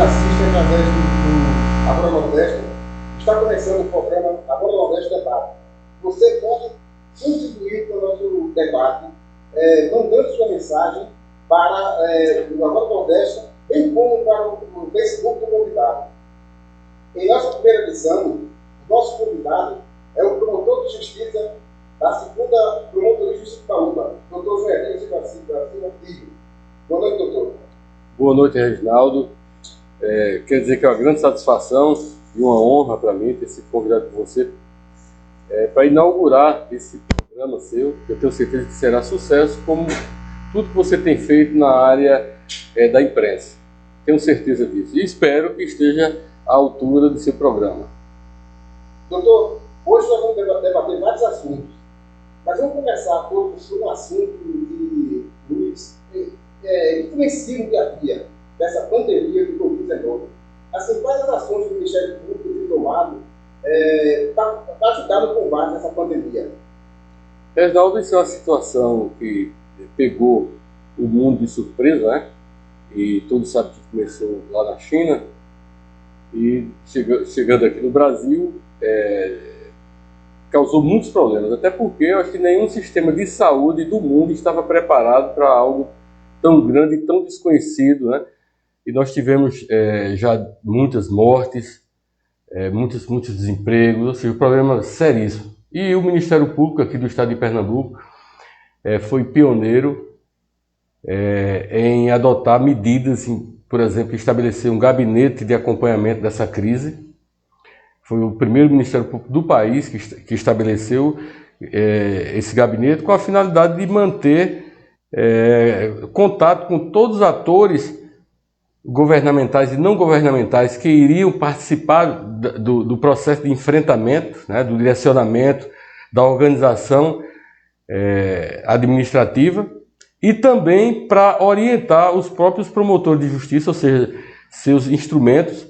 assistem através do Agora Nordeste. Está começando o programa Agora Nordeste Debate. Você pode contribuir para o nosso debate, mandando sua mensagem para o Agora Nordeste, bem como para o Facebook do convidado. Em nossa primeira edição, o nosso convidado é o promotor de justiça da segunda Promotoria de Justiça de Timbaúba, doutor Joelino Silva Filho. Boa noite, doutor. Boa noite, Reginaldo. Quer dizer que é uma grande satisfação e uma honra para mim ter sido convidado por você para inaugurar esse programa seu, que eu tenho certeza que será sucesso, como tudo que você tem feito na área da imprensa. Tenho certeza disso e espero que esteja à altura do seu programa. Doutor, hoje nós vamos debater vários assuntos, mas vamos começar por um assunto que nos influencia no dia a dia dessa pandemia do Covid-19. Assim, quais as ações do Ministério Público tem tomado para ajudar no combate a essa pandemia? Reginaldo, isso é uma situação que pegou o mundo de surpresa, né? E todos sabem que começou lá na China e chegando aqui no Brasil, causou muitos problemas, até porque eu acho que nenhum sistema de saúde do mundo estava preparado para algo tão grande e tão desconhecido, né? E nós tivemos já muitas mortes, muitos desempregos, ou seja, um problema seríssimo. E o Ministério Público aqui do estado de Pernambuco foi pioneiro em adotar medidas, por exemplo, estabelecer um gabinete de acompanhamento dessa crise. Foi o primeiro Ministério Público do país que estabeleceu esse gabinete com a finalidade de manter contato com todos os atores governamentais e não governamentais que iriam participar do processo de enfrentamento, né, do direcionamento, da organização administrativa, e também para orientar os próprios promotores de justiça, ou seja, seus instrumentos,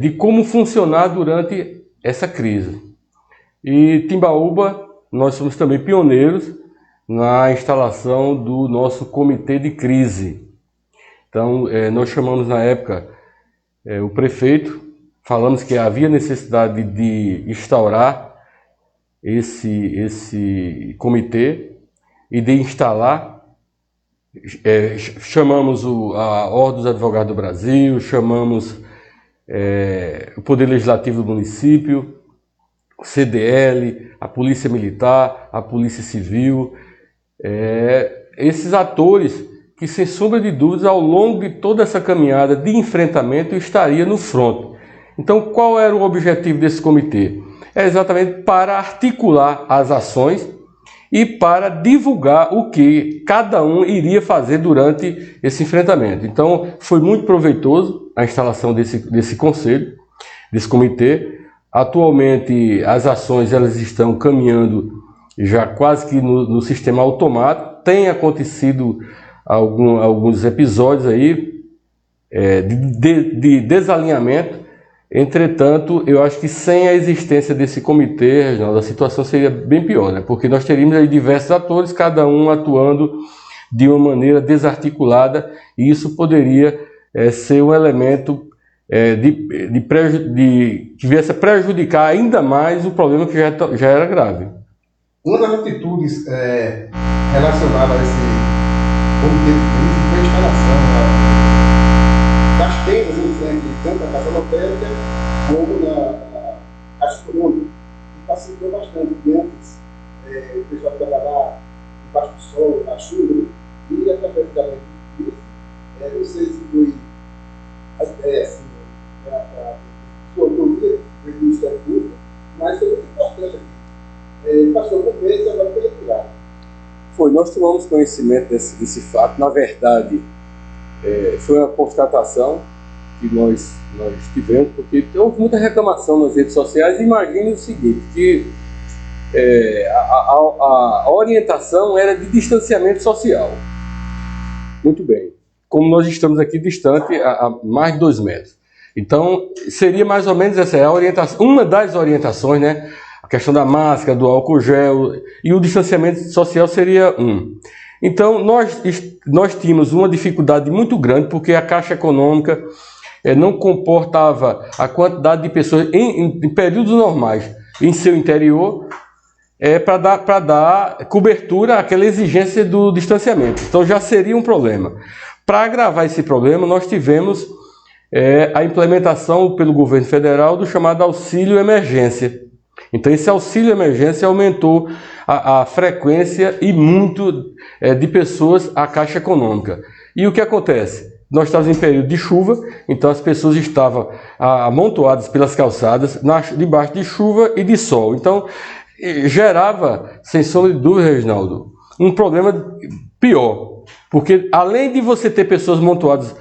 de como funcionar durante essa crise. E Timbaúba, nós somos também pioneiros na instalação do nosso comitê de crise. Então, nós chamamos na época o prefeito, falamos que havia necessidade de instaurar esse comitê e de instalar. Chamamos a Ordem dos Advogados do Brasil, chamamos o Poder Legislativo do município, o CDL, a Polícia Militar, a Polícia Civil, esses atores que, sem sombra de dúvidas, ao longo de toda essa caminhada de enfrentamento, estaria no fronte. Então, qual era o objetivo desse comitê? É exatamente para articular as ações e para divulgar o que cada um iria fazer durante esse enfrentamento. Então, foi muito proveitoso a instalação desse conselho, desse comitê. Atualmente, as ações elas estão caminhando já quase que no sistema automático. Tem acontecido alguns episódios aí de desalinhamento. Entretanto, eu acho que sem a existência desse comitê, Reginaldo, a situação seria bem pior, né? Porque nós teríamos aí diversos atores, cada um atuando de uma maneira desarticulada, e isso poderia ser um elemento que viesse a prejudicar ainda mais o problema que já era grave. Uma das atitudes relacionadas a esse comitê de crise foi a instalação das tendas em frente tanto na Casa Lotérica como na Caixa Econômica, que facilitou bastante. Antes, o pessoal trabalhar embaixo do sol, na chuva, e através da crise, não sei se foi a ideia assim, da sua autoria do Ministério Público, mas foi muito importante aqui. Passou por meses e agora foi retirado. Nós tomamos conhecimento desse fato. Na verdade, foi uma constatação que nós tivemos, porque houve muita reclamação nas redes sociais. Imagine o seguinte, que a orientação era de distanciamento social. Muito bem. Como nós estamos aqui distante a mais de 2 metros. Então, seria mais ou menos essa a orientação, uma das orientações, né? A questão da máscara, do álcool gel, e o distanciamento social seria um. Então, nós tínhamos uma dificuldade muito grande, porque a Caixa Econômica não comportava a quantidade de pessoas em períodos normais em seu interior para dar cobertura àquela exigência do distanciamento. Então, já seria um problema. Para agravar esse problema, nós tivemos a implementação pelo governo federal do chamado auxílio emergência. Então, esse auxílio emergência aumentou a frequência e muito de pessoas à Caixa Econômica. E o que acontece? Nós estávamos em período de chuva, então as pessoas estavam amontoadas pelas calçadas, debaixo de chuva e de sol. Então, gerava, sem sombra de dúvida, Reginaldo, um problema pior. Porque além de você ter pessoas amontoadas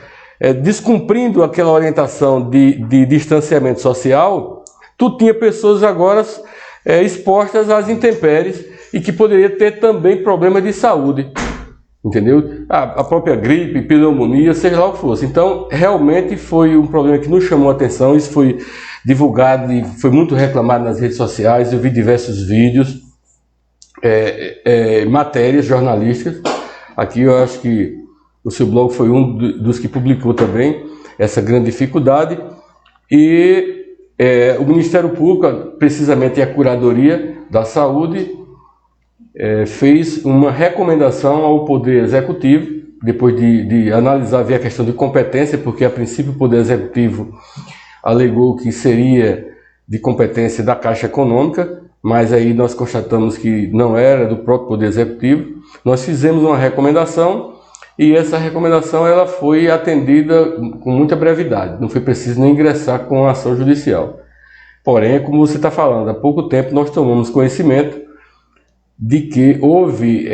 descumprindo aquela orientação de distanciamento social, tu tinha pessoas agora expostas às intempéries e que poderia ter também problema de saúde, entendeu? A própria gripe, pneumonia, seja lá o que fosse. Então, realmente foi um problema que nos chamou a atenção. Isso foi divulgado e foi muito reclamado nas redes sociais. Eu vi diversos vídeos, matérias jornalísticas. Aqui eu acho que o seu blog foi um dos que publicou também essa grande dificuldade. E o Ministério Público, precisamente a Curadoria da Saúde, fez uma recomendação ao Poder Executivo, depois de analisar a questão de competência, porque a princípio o Poder Executivo alegou que seria de competência da Caixa Econômica, mas aí nós constatamos que não era do próprio Poder Executivo. Nós fizemos uma recomendação e essa recomendação ela foi atendida com muita brevidade, não foi preciso nem ingressar com a ação judicial. Porém, como você está falando, há pouco tempo nós tomamos conhecimento de que houve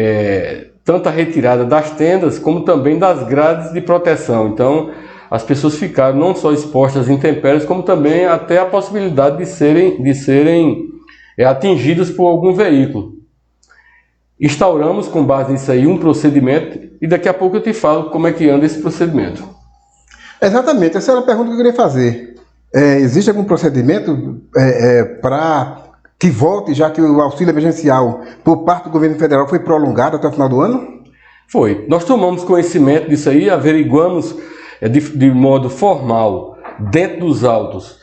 tanta retirada das tendas como também das grades de proteção. Então, as pessoas ficaram não só expostas às intempéries, como também até a possibilidade de serem atingidas por algum veículo. Instauramos, com base nisso aí, um procedimento e daqui a pouco eu te falo como é que anda esse procedimento. Exatamente, essa era a pergunta que eu queria fazer. Existe algum procedimento para que volte, já que o auxílio emergencial por parte do governo federal foi prolongado até o final do ano? Foi. Nós tomamos conhecimento disso aí, averiguamos de modo formal, dentro dos autos,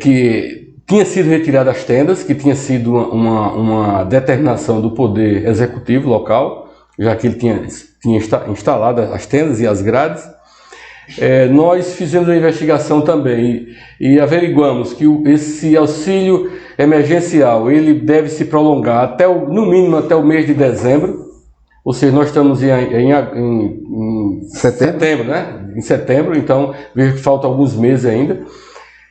que tinha sido retirada as tendas, que tinha sido uma determinação do Poder Executivo local, já que ele tinha instalado as tendas e as grades. Nós fizemos uma investigação também e averiguamos que esse auxílio emergencial ele deve se prolongar no mínimo até o mês de dezembro, ou seja, nós estamos em setembro, né? Em setembro, então vejo que faltam alguns meses ainda.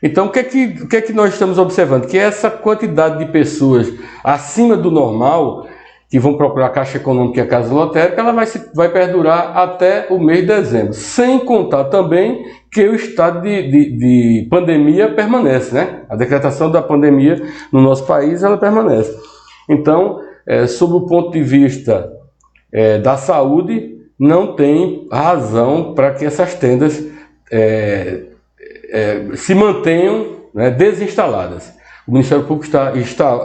Então, o que é que nós estamos observando? Que essa quantidade de pessoas acima do normal que vão procurar a Caixa Econômica e a Casa Lotérica, ela vai perdurar até o mês de dezembro. Sem contar também que o estado de pandemia permanece, né? A decretação da pandemia no nosso país, ela permanece. Então, sob o ponto de vista da saúde, não tem razão para que essas tendas se mantenham, né, desinstaladas. O Ministério Público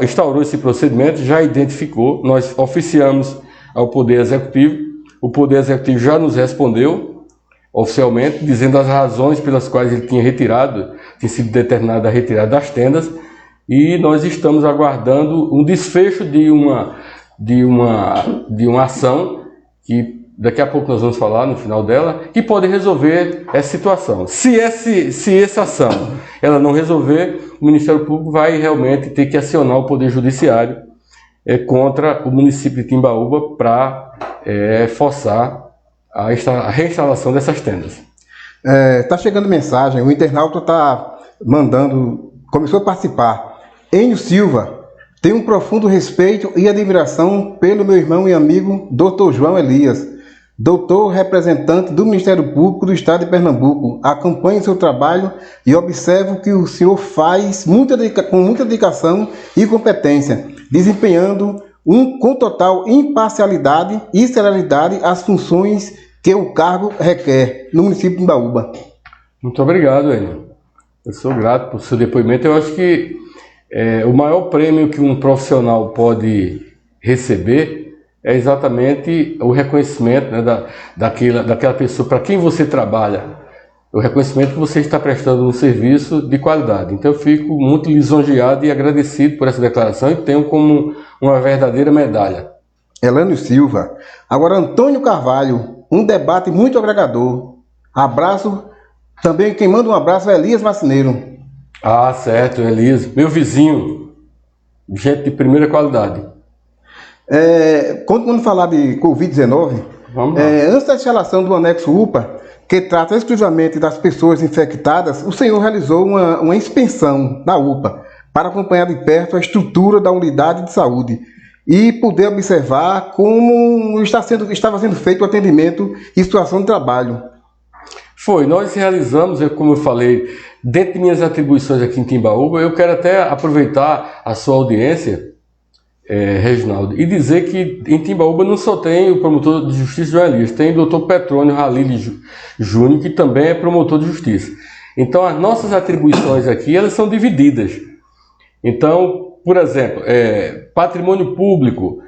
instaurou esse procedimento, já identificou, nós oficiamos ao Poder Executivo, o Poder Executivo já nos respondeu oficialmente, dizendo as razões pelas quais ele tinha sido determinada a retirada das tendas, e nós estamos aguardando um desfecho de uma ação que daqui a pouco nós vamos falar no final dela, que pode resolver essa situação. Se essa ação ela não resolver, o Ministério Público vai realmente ter que acionar o Poder Judiciário contra o município de Timbaúba para forçar a reinstalação dessas tendas. Tá chegando mensagem, o internauta está mandando, começou a participar. Enio Silva: tenho um profundo respeito e admiração pelo meu irmão e amigo Dr. João Elias, doutor representante do Ministério Público do Estado de Pernambuco. Acompanho seu trabalho e observo que o senhor faz com muita dedicação e competência, desempenhando com total imparcialidade e celeridade as funções que o cargo requer no município de Timbaúba. Muito obrigado, Enio. Eu sou grato por seu depoimento. Eu acho que o maior prêmio que um profissional pode receber é exatamente o reconhecimento, né, daquela pessoa para quem você trabalha, o reconhecimento que você está prestando um serviço de qualidade. Então eu fico muito lisonjeado e agradecido por essa declaração e tenho como uma verdadeira medalha. Elânio Silva. Agora, Antônio Carvalho, um debate muito agregador. Abraço. Também quem manda um abraço é Elias Marceneiro. Ah, certo, Elias. Meu vizinho. Gente de primeira qualidade. Quando falar de Covid-19, antes da instalação do anexo UPA, que trata exclusivamente das pessoas infectadas, o senhor realizou uma inspeção na UPA para acompanhar de perto a estrutura da unidade de saúde e poder observar como estava sendo feito o atendimento e situação de trabalho. Foi, nós realizamos, como eu falei, dentro de minhas atribuições aqui em Timbaúba, eu quero até aproveitar a sua audiência, Reginaldo, e dizer que em Timbaúba não só tem o promotor de justiça João Elias, tem o Dr. Petrônio Halili Júnior, que também é promotor de justiça. Então as nossas atribuições aqui, elas são divididas. Então, por exemplo, patrimônio público,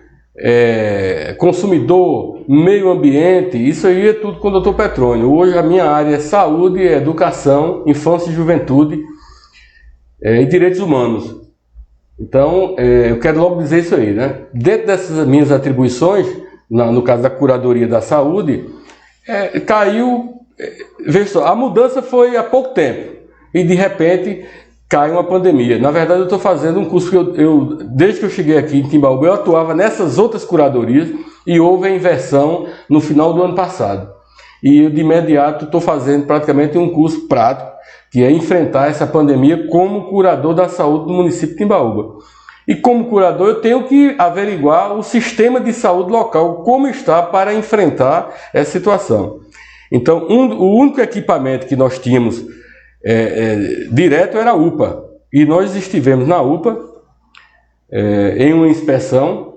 consumidor, meio ambiente, isso aí é tudo com o Dr. Petrônio. Hoje a minha área é saúde, educação, infância e juventude e direitos humanos. Então, eu quero logo dizer isso aí, né? Dentro dessas minhas atribuições, no caso da curadoria da saúde, caiu, veja só, a mudança foi há pouco tempo e de repente cai uma pandemia. Na verdade, eu estou fazendo um curso que desde que eu cheguei aqui em Timbaúba, eu atuava nessas outras curadorias e houve a inversão no final do ano passado. E eu, de imediato, estou fazendo praticamente um curso prático, que é enfrentar essa pandemia como curador da saúde do município de Timbaúba. E como curador, eu tenho que averiguar o sistema de saúde local, como está para enfrentar essa situação. Então, o único equipamento que nós tínhamos direto era a UPA. E nós estivemos na UPA em uma inspeção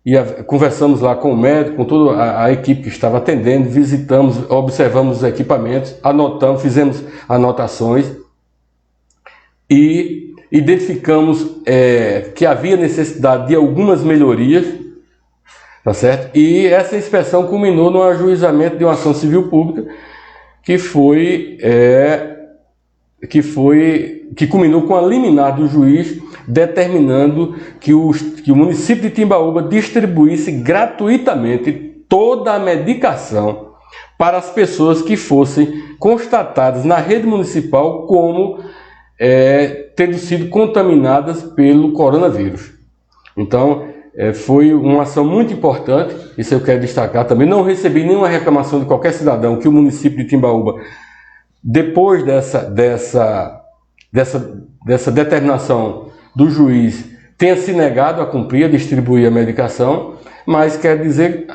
e conversamos lá com o médico, com toda a equipe que estava atendendo, visitamos, observamos os equipamentos, anotamos, fizemos anotações e identificamos que havia necessidade de algumas melhorias, tá certo? E essa inspeção culminou no ajuizamento de uma ação civil pública que culminou com a liminar do juiz determinando que o município de Timbaúba distribuísse gratuitamente toda a medicação para as pessoas que fossem constatadas na rede municipal como tendo sido contaminadas pelo coronavírus. Então, foi uma ação muito importante, isso eu quero destacar também. Não recebi nenhuma reclamação de qualquer cidadão que o município de Timbaúba, depois dessa determinação do juiz, tenha se negado a cumprir, a distribuir a medicação, mas quero dizer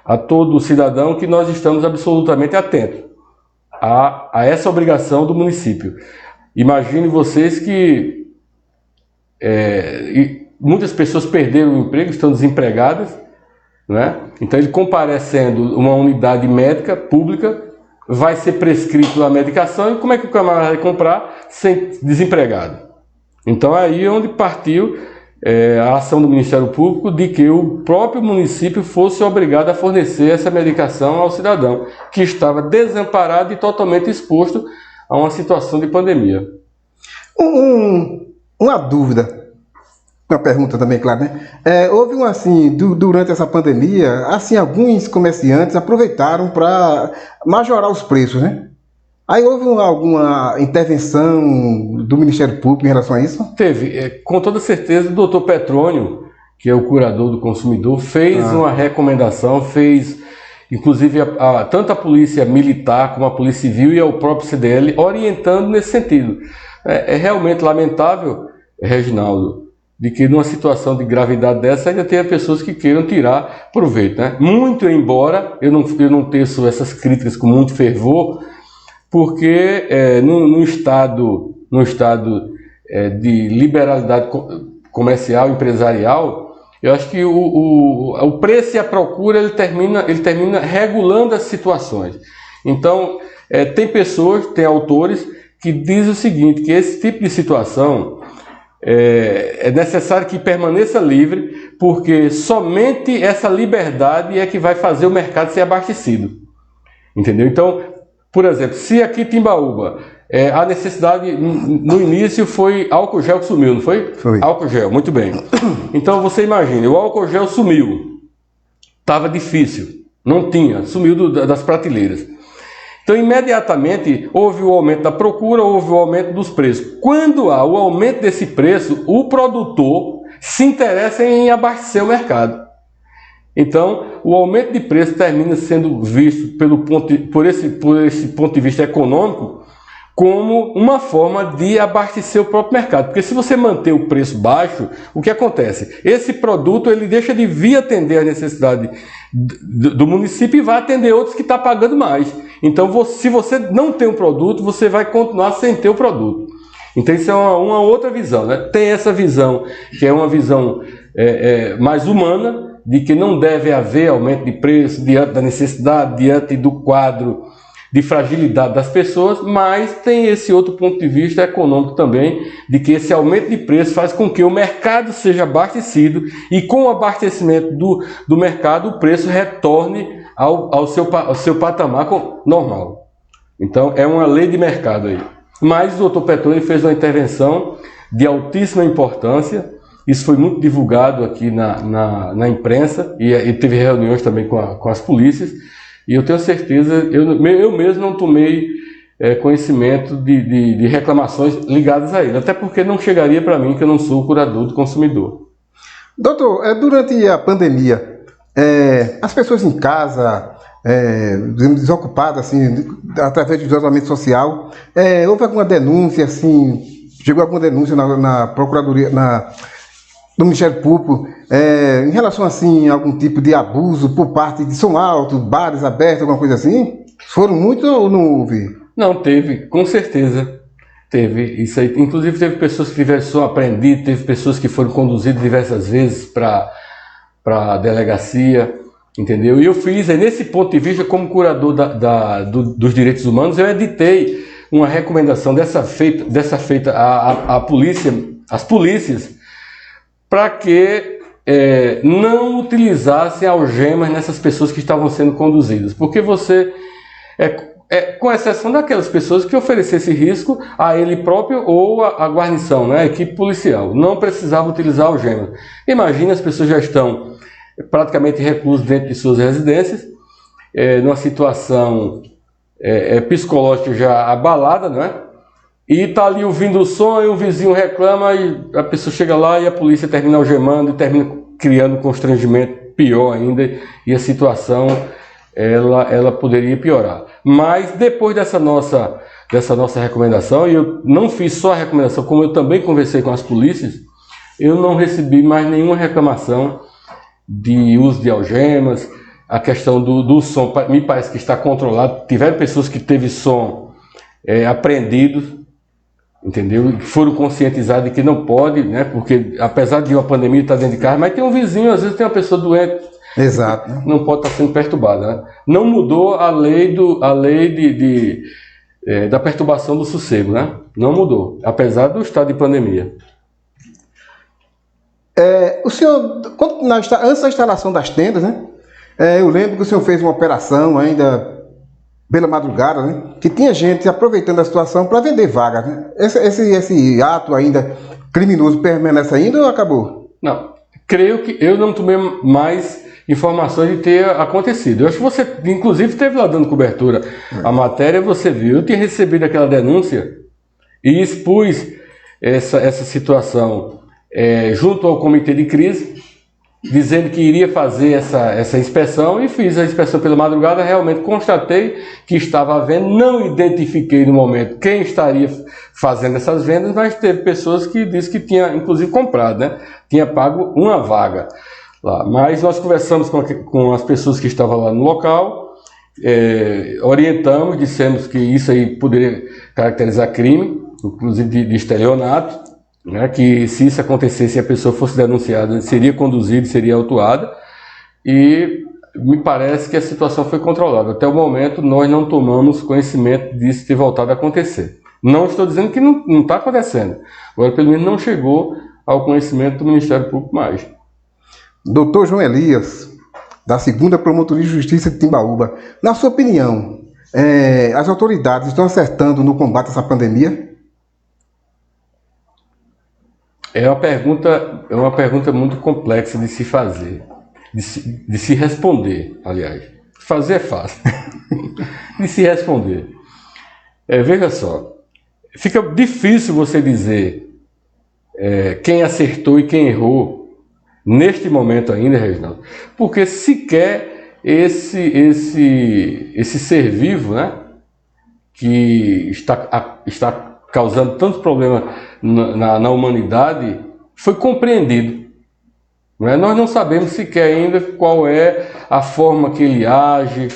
a todo cidadão que nós estamos absolutamente atentos a essa obrigação do município. Imagine vocês que muitas pessoas perderam o emprego, estão desempregadas, né? Então, ele comparecendo uma unidade médica pública, vai ser prescrito a medicação, e como é que o camarada vai comprar sem desempregado? Então, aí é onde partiu a ação do Ministério Público de que o próprio município fosse obrigado a fornecer essa medicação ao cidadão, que estava desamparado e totalmente exposto a uma situação de pandemia. Uma dúvida, uma pergunta também, claro, né? Houve durante essa pandemia, alguns comerciantes aproveitaram para majorar os preços, né? Aí houve alguma intervenção do Ministério Público em relação a isso? Teve, com toda certeza, o doutor Petrônio, que é o curador do consumidor, fez uma recomendação, inclusive tanto a polícia militar como a polícia civil e o próprio CDL orientando nesse sentido. É realmente lamentável, Reginaldo, de que numa situação de gravidade dessa ainda tenha pessoas que queiram tirar proveito, né? Muito embora eu não teço essas críticas com muito fervor, porque no estado de liberalidade comercial, empresarial, eu acho que o preço e a procura ele termina regulando as situações. Então, tem autores que dizem o seguinte, que esse tipo de situação é necessário que permaneça livre, porque somente essa liberdade é que vai fazer o mercado ser abastecido. Entendeu? Então, por exemplo, se aqui em Timbaúba a necessidade no início foi álcool gel que sumiu, não foi? Foi. Álcool gel, muito bem. Então você imagina, o álcool gel sumiu, estava difícil, não tinha, sumiu das prateleiras. Então imediatamente houve o aumento da procura, houve o aumento dos preços. Quando há o aumento desse preço, o produtor se interessa em abastecer o mercado. Então, o aumento de preço termina sendo visto por esse ponto de vista econômico como uma forma de abastecer o próprio mercado. Porque se você manter o preço baixo, o que acontece? Esse produto ele deixa de vir atender a necessidade do município e vai atender outros que estão pagando mais. Então, se você não tem um produto, você vai continuar sem ter o produto. Então, isso é uma outra visão, né? Tem essa visão, que é uma visão mais humana, de que não deve haver aumento de preço diante da necessidade, diante do quadro de fragilidade das pessoas, mas tem esse outro ponto de vista econômico também, de que esse aumento de preço faz com que o mercado seja abastecido e com o abastecimento do mercado o preço retorne ao seu patamar normal. Então é uma lei de mercado aí. Mas o doutor Petroni fez uma intervenção de altíssima importância. Isso foi muito divulgado aqui na imprensa e teve reuniões também com as polícias. E eu tenho certeza, eu mesmo não tomei conhecimento de reclamações ligadas a ele. Até porque não chegaria para mim, que eu não sou o curador do consumidor. Doutor, durante a pandemia, as pessoas em casa, desocupadas, assim, através do isolamento social, houve alguma denúncia, assim, chegou alguma denúncia na Procuradoria, do Ministério Público, em relação assim, a algum tipo de abuso por parte de som alto, bares abertos, alguma coisa assim? Foram muitos ou não houve? Não, teve, com certeza. Teve isso aí. Inclusive teve pessoas que tiveram som apreendido, teve pessoas que foram conduzidas diversas vezes para a delegacia, entendeu? E eu fiz, nesse ponto de vista, como curador dos direitos humanos, eu editei uma recomendação dessa feita à polícia, às polícias, para que não utilizassem algemas nessas pessoas que estavam sendo conduzidas. Porque você, com exceção daquelas pessoas que oferecessem risco a ele próprio ou a guarnição, né, a equipe policial, não precisava utilizar algemas. Imagina, as pessoas já estão praticamente reclusas dentro de suas residências, numa situação psicológica já abalada, né? E está ali ouvindo o som e o vizinho reclama e a pessoa chega lá e a polícia termina algemando e termina criando um constrangimento pior ainda e a situação ela poderia piorar. Mas depois dessa nossa recomendação, e eu não fiz só a recomendação, como eu também conversei com as polícias, eu não recebi mais nenhuma reclamação de uso de algemas. A questão do som me parece que está controlado. Tiveram pessoas que teve som apreendido, entendeu? Foram conscientizados de que não pode, né? Porque apesar de uma pandemia estar dentro de casa, mas tem um vizinho, às vezes tem uma pessoa doente. Exato. Não pode estar sendo perturbada, né? Não mudou a lei da perturbação do sossego, né? Não mudou, apesar do estado de pandemia. O senhor, antes da instalação das tendas, né? Eu lembro que o senhor fez uma operação ainda pela madrugada, né? Que tinha gente aproveitando a situação para vender vagas, né? Esse ato ainda criminoso permanece ainda ou acabou? Não, creio que eu não tomei mais informações de ter acontecido. Eu acho que você, inclusive, esteve lá dando cobertura à matéria, você viu. Eu tinha recebido aquela denúncia e expus essa situação junto ao comitê de crise, dizendo que iria fazer essa inspeção, e fiz a inspeção pela madrugada. Realmente constatei que estava havendo, não identifiquei no momento quem estaria fazendo essas vendas, mas teve pessoas que disse que tinha inclusive comprado, né? Tinha pago uma vaga lá. Mas nós conversamos com as pessoas que estavam lá no local, orientamos, dissemos que isso aí poderia caracterizar crime, inclusive de estelionato, né, que se isso acontecesse e a pessoa fosse denunciada, seria conduzida, seria autuada, e me parece que a situação foi controlada. Até o momento nós não tomamos conhecimento disso ter voltado a acontecer. Não estou dizendo que não está acontecendo. Agora, pelo menos, não chegou ao conhecimento do Ministério Público mais. Doutor João Elias, da 2ª Promotoria de Justiça de Timbaúba, na sua opinião, as autoridades estão acertando no combate a essa pandemia? É uma pergunta muito complexa de se fazer, de se responder, aliás. Fazer é fácil, de se responder. Veja só, fica difícil você dizer quem acertou e quem errou neste momento ainda, Reginaldo, porque sequer esse ser vivo, né, que está causando tantos problemas na humanidade, foi compreendido. Não é? Nós não sabemos sequer ainda qual é a forma que ele age.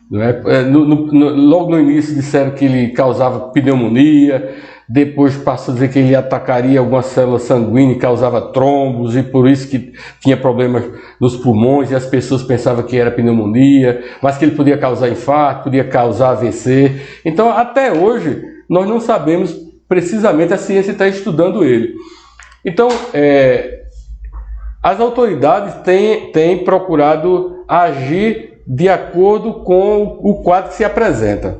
Não é? Logo no início disseram que ele causava pneumonia, depois passou a dizer que ele atacaria algumas células sanguíneas e causava trombos, e por isso que tinha problemas nos pulmões, e as pessoas pensavam que era pneumonia, mas que ele podia causar infarto, podia causar AVC. Então, até hoje, nós não sabemos precisamente, a ciência está estudando ele. Então, as autoridades têm procurado agir de acordo com o quadro que se apresenta.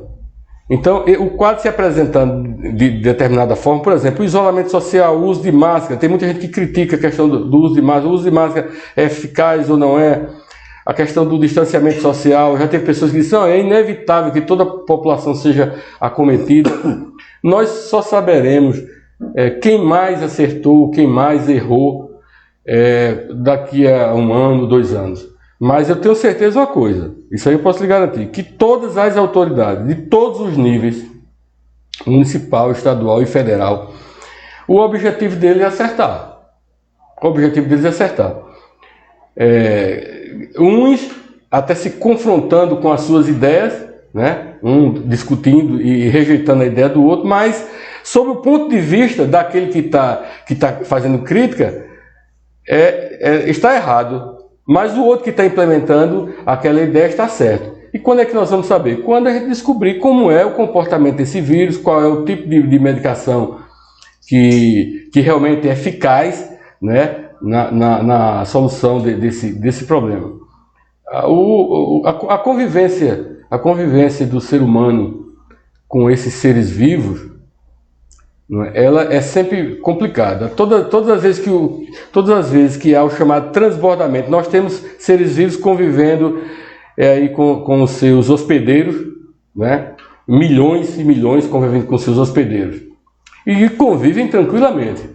Então, o quadro se apresentando de determinada forma, por exemplo, o isolamento social, o uso de máscara. Tem muita gente que critica a questão do uso de máscara. O uso de máscara é eficaz ou não é? A questão do distanciamento social. Já tem pessoas que dizem que é inevitável que toda a população seja acometida. Nós só saberemos quem mais acertou, quem mais errou daqui a 1 ano, 2 anos. Mas eu tenho certeza de uma coisa, isso aí eu posso lhe garantir, que todas as autoridades, de todos os níveis, municipal, estadual e federal, o objetivo deles é acertar. O objetivo deles é acertar. Uns até se confrontando com as suas ideias, né? Um discutindo e rejeitando a ideia do outro, mas sob o ponto de vista daquele que tá fazendo crítica, está errado. Mas o outro que está implementando aquela ideia está certo. E quando é que nós vamos saber? Quando a gente descobrir como é o comportamento desse vírus, qual é o tipo de medicação que realmente é eficaz, né, na solução desse problema. A convivência do ser humano com esses seres vivos, ela é sempre complicada. Todas as vezes que há o chamado transbordamento, nós temos seres vivos convivendo aí com os seus hospedeiros, né? Milhões e milhões convivendo com seus hospedeiros. E convivem tranquilamente.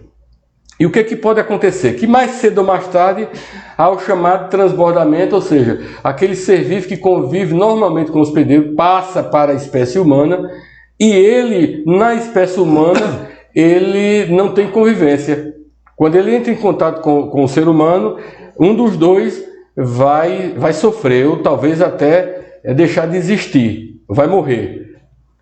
E o que pode acontecer? Que mais cedo ou mais tarde há o chamado transbordamento, ou seja, aquele ser vivo que convive normalmente com o hospedeiro passa para a espécie humana. E ele, na espécie humana, ele não tem convivência. Quando ele entra em contato com o ser humano, um dos dois vai sofrer, ou talvez até deixar de existir, vai morrer.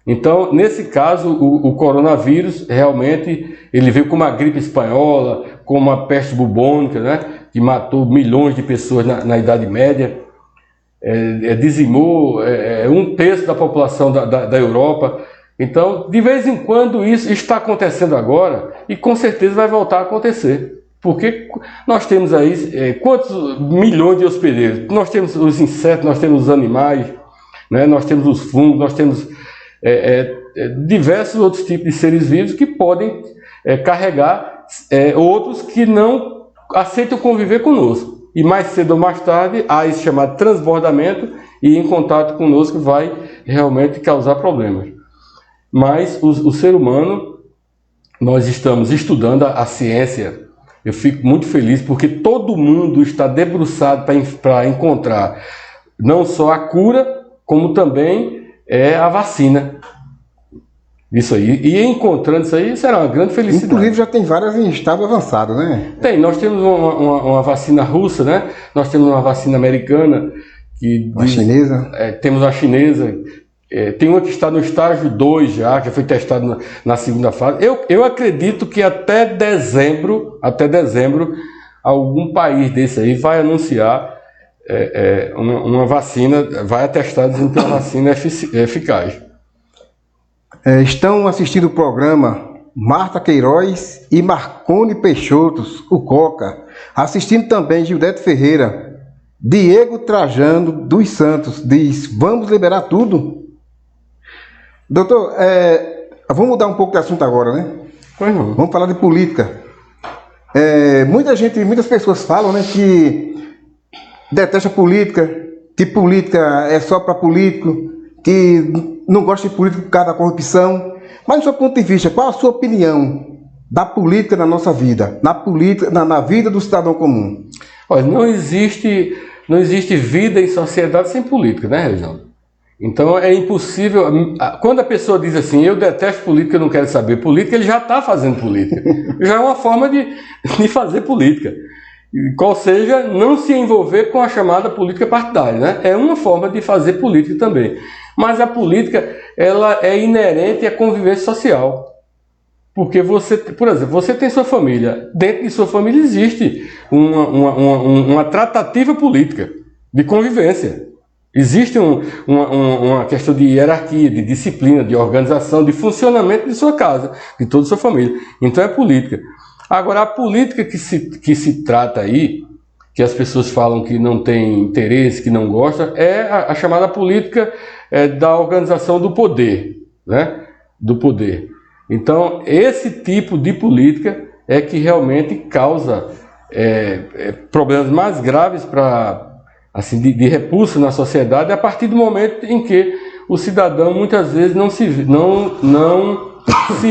Então, nesse caso, o coronavírus, realmente, ele veio com uma gripe espanhola, com uma peste bubônica, né, que matou milhões de pessoas na Idade Média, dizimou 1/3 da população da Europa. Então, de vez em quando isso está acontecendo agora e com certeza vai voltar a acontecer. Porque nós temos aí quantos milhões de hospedeiros? Nós temos os insetos, nós temos os animais, né? Nós temos os fungos, nós temos diversos outros tipos de seres vivos que podem carregar outros que não aceitam conviver conosco. E mais cedo ou mais tarde há esse chamado transbordamento e em contato conosco vai realmente causar problemas. Mas o ser humano, nós estamos estudando a ciência. Eu fico muito feliz porque todo mundo está debruçado para encontrar não só a cura, como também a vacina. Isso aí. E encontrando isso aí, será uma grande felicidade. Inclusive já tem várias em estado avançado, né? Tem. Nós temos uma vacina russa, né? Nós temos uma vacina americana. A chinesa? Temos a chinesa. Tem uma que está no estágio 2 já foi testado na segunda fase. Eu acredito que até dezembro, algum país desse aí vai anunciar uma vacina, vai atestar dizendo que a vacina é eficaz. Estão assistindo o programa Marta Queiroz e Marcone Peixoto, o Coca. Assistindo também Gildete Ferreira. Diego Trajano dos Santos diz: vamos liberar tudo? Doutor, vamos mudar um pouco de assunto agora, né? Pois não. Vamos falar de política. Muitas pessoas falam, né, que detesta política, que política é só para político, que não gosta de política por causa da corrupção. Mas, do seu ponto de vista, qual a sua opinião da política na nossa vida, na vida do cidadão comum? Olha, não existe vida em sociedade sem política, né, Reginaldo? Então é impossível. Quando a pessoa diz assim, eu detesto política, eu não quero saber política, ele já está fazendo política. Já é uma forma de fazer política. Qual seja, não se envolver com a chamada política partidária, né? É uma forma de fazer política também. Mas a política, ela é inerente à convivência social. Porque você, por exemplo, você tem sua família. Dentro de sua família existe uma tratativa política de convivência. Existe uma questão de hierarquia, de disciplina, de organização, de funcionamento de sua casa, de toda a sua família. Então é política. Agora, a política que se trata aí, que as pessoas falam que não tem interesse, que não gosta, é a chamada política da organização do poder, né? Do poder. Então, esse tipo de política é que realmente causa problemas mais graves assim, de repulsa na sociedade, a partir do momento em que o cidadão muitas vezes não se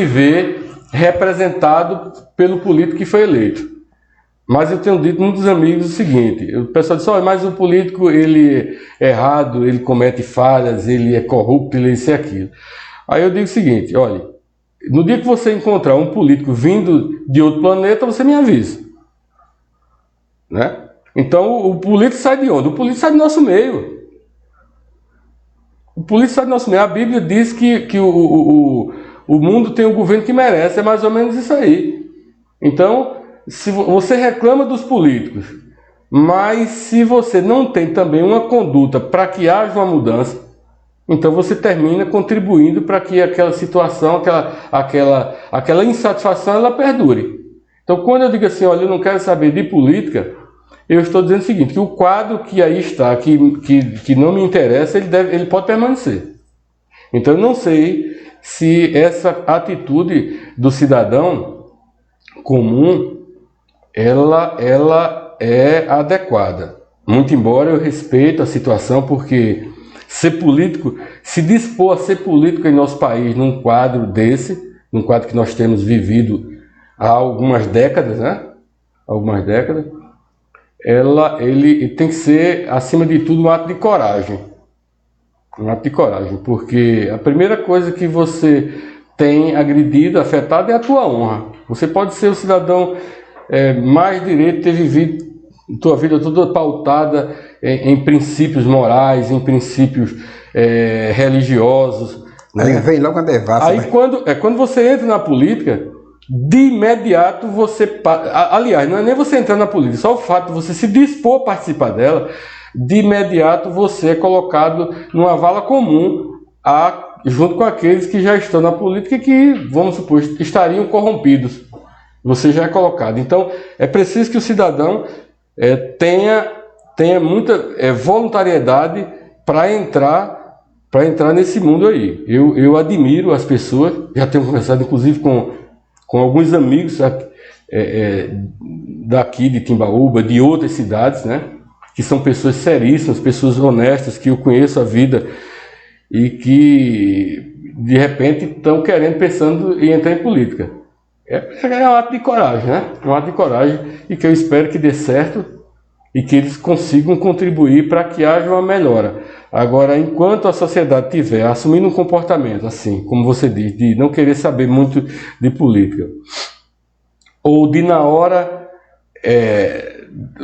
vê representado pelo político que foi eleito. Mas eu tenho dito a muitos amigos o seguinte: o pessoal diz, olha, mas o político ele é errado, ele comete falhas, ele é corrupto, ele é isso e aquilo. Aí eu digo o seguinte: olha, no dia que você encontrar um político vindo de outro planeta, você me avisa, né? Então o político sai de onde? O político sai do nosso meio. O político sai do nosso meio. A Bíblia diz que o mundo tem o governo que merece, é mais ou menos isso aí. Então, se você reclama dos políticos, mas se você não tem também uma conduta para que haja uma mudança, então você termina contribuindo para que aquela situação, aquela insatisfação, ela perdure. Então, quando eu digo assim, olha, eu não quero saber de política, eu estou dizendo o seguinte, que o quadro que aí está, que não me interessa, ele pode permanecer. Então, eu não sei se essa atitude do cidadão comum, ela é adequada. Muito embora eu respeite a situação, porque ser político, se dispor a ser político em nosso país num quadro desse, num quadro que nós temos vivido há algumas décadas, né? Algumas décadas, ele tem que ser, acima de tudo, um ato de coragem. Um ato de coragem, porque a primeira coisa que você tem agredido, afetado, é a tua honra. Você pode ser o cidadão mais direito, ter vivido tua vida toda pautada em princípios morais, em princípios religiosos. Né? Aí vem logo a devassa. Aí quando você entra na política, de imediato você... Aliás, não é nem você entrar na política, só o fato de você se dispor a participar dela, de imediato você é colocado numa vala comum junto com aqueles que já estão na política e que, vamos supor, estariam corrompidos. Você já é colocado. Então, é preciso que o cidadão tenha muita voluntariedade para entrar nesse mundo aí. Eu admiro as pessoas, já tenho conversado inclusive com alguns amigos daqui de Timbaúba, de outras cidades, né? Que são pessoas seríssimas, pessoas honestas, que eu conheço a vida e que de repente estão pensando em entrar em política. É um ato de coragem, né? É um ato de coragem e que eu espero que dê certo e que eles consigam contribuir para que haja uma melhora. Agora, enquanto a sociedade estiver assumindo um comportamento assim, como você diz, de não querer saber muito de política, ou de na hora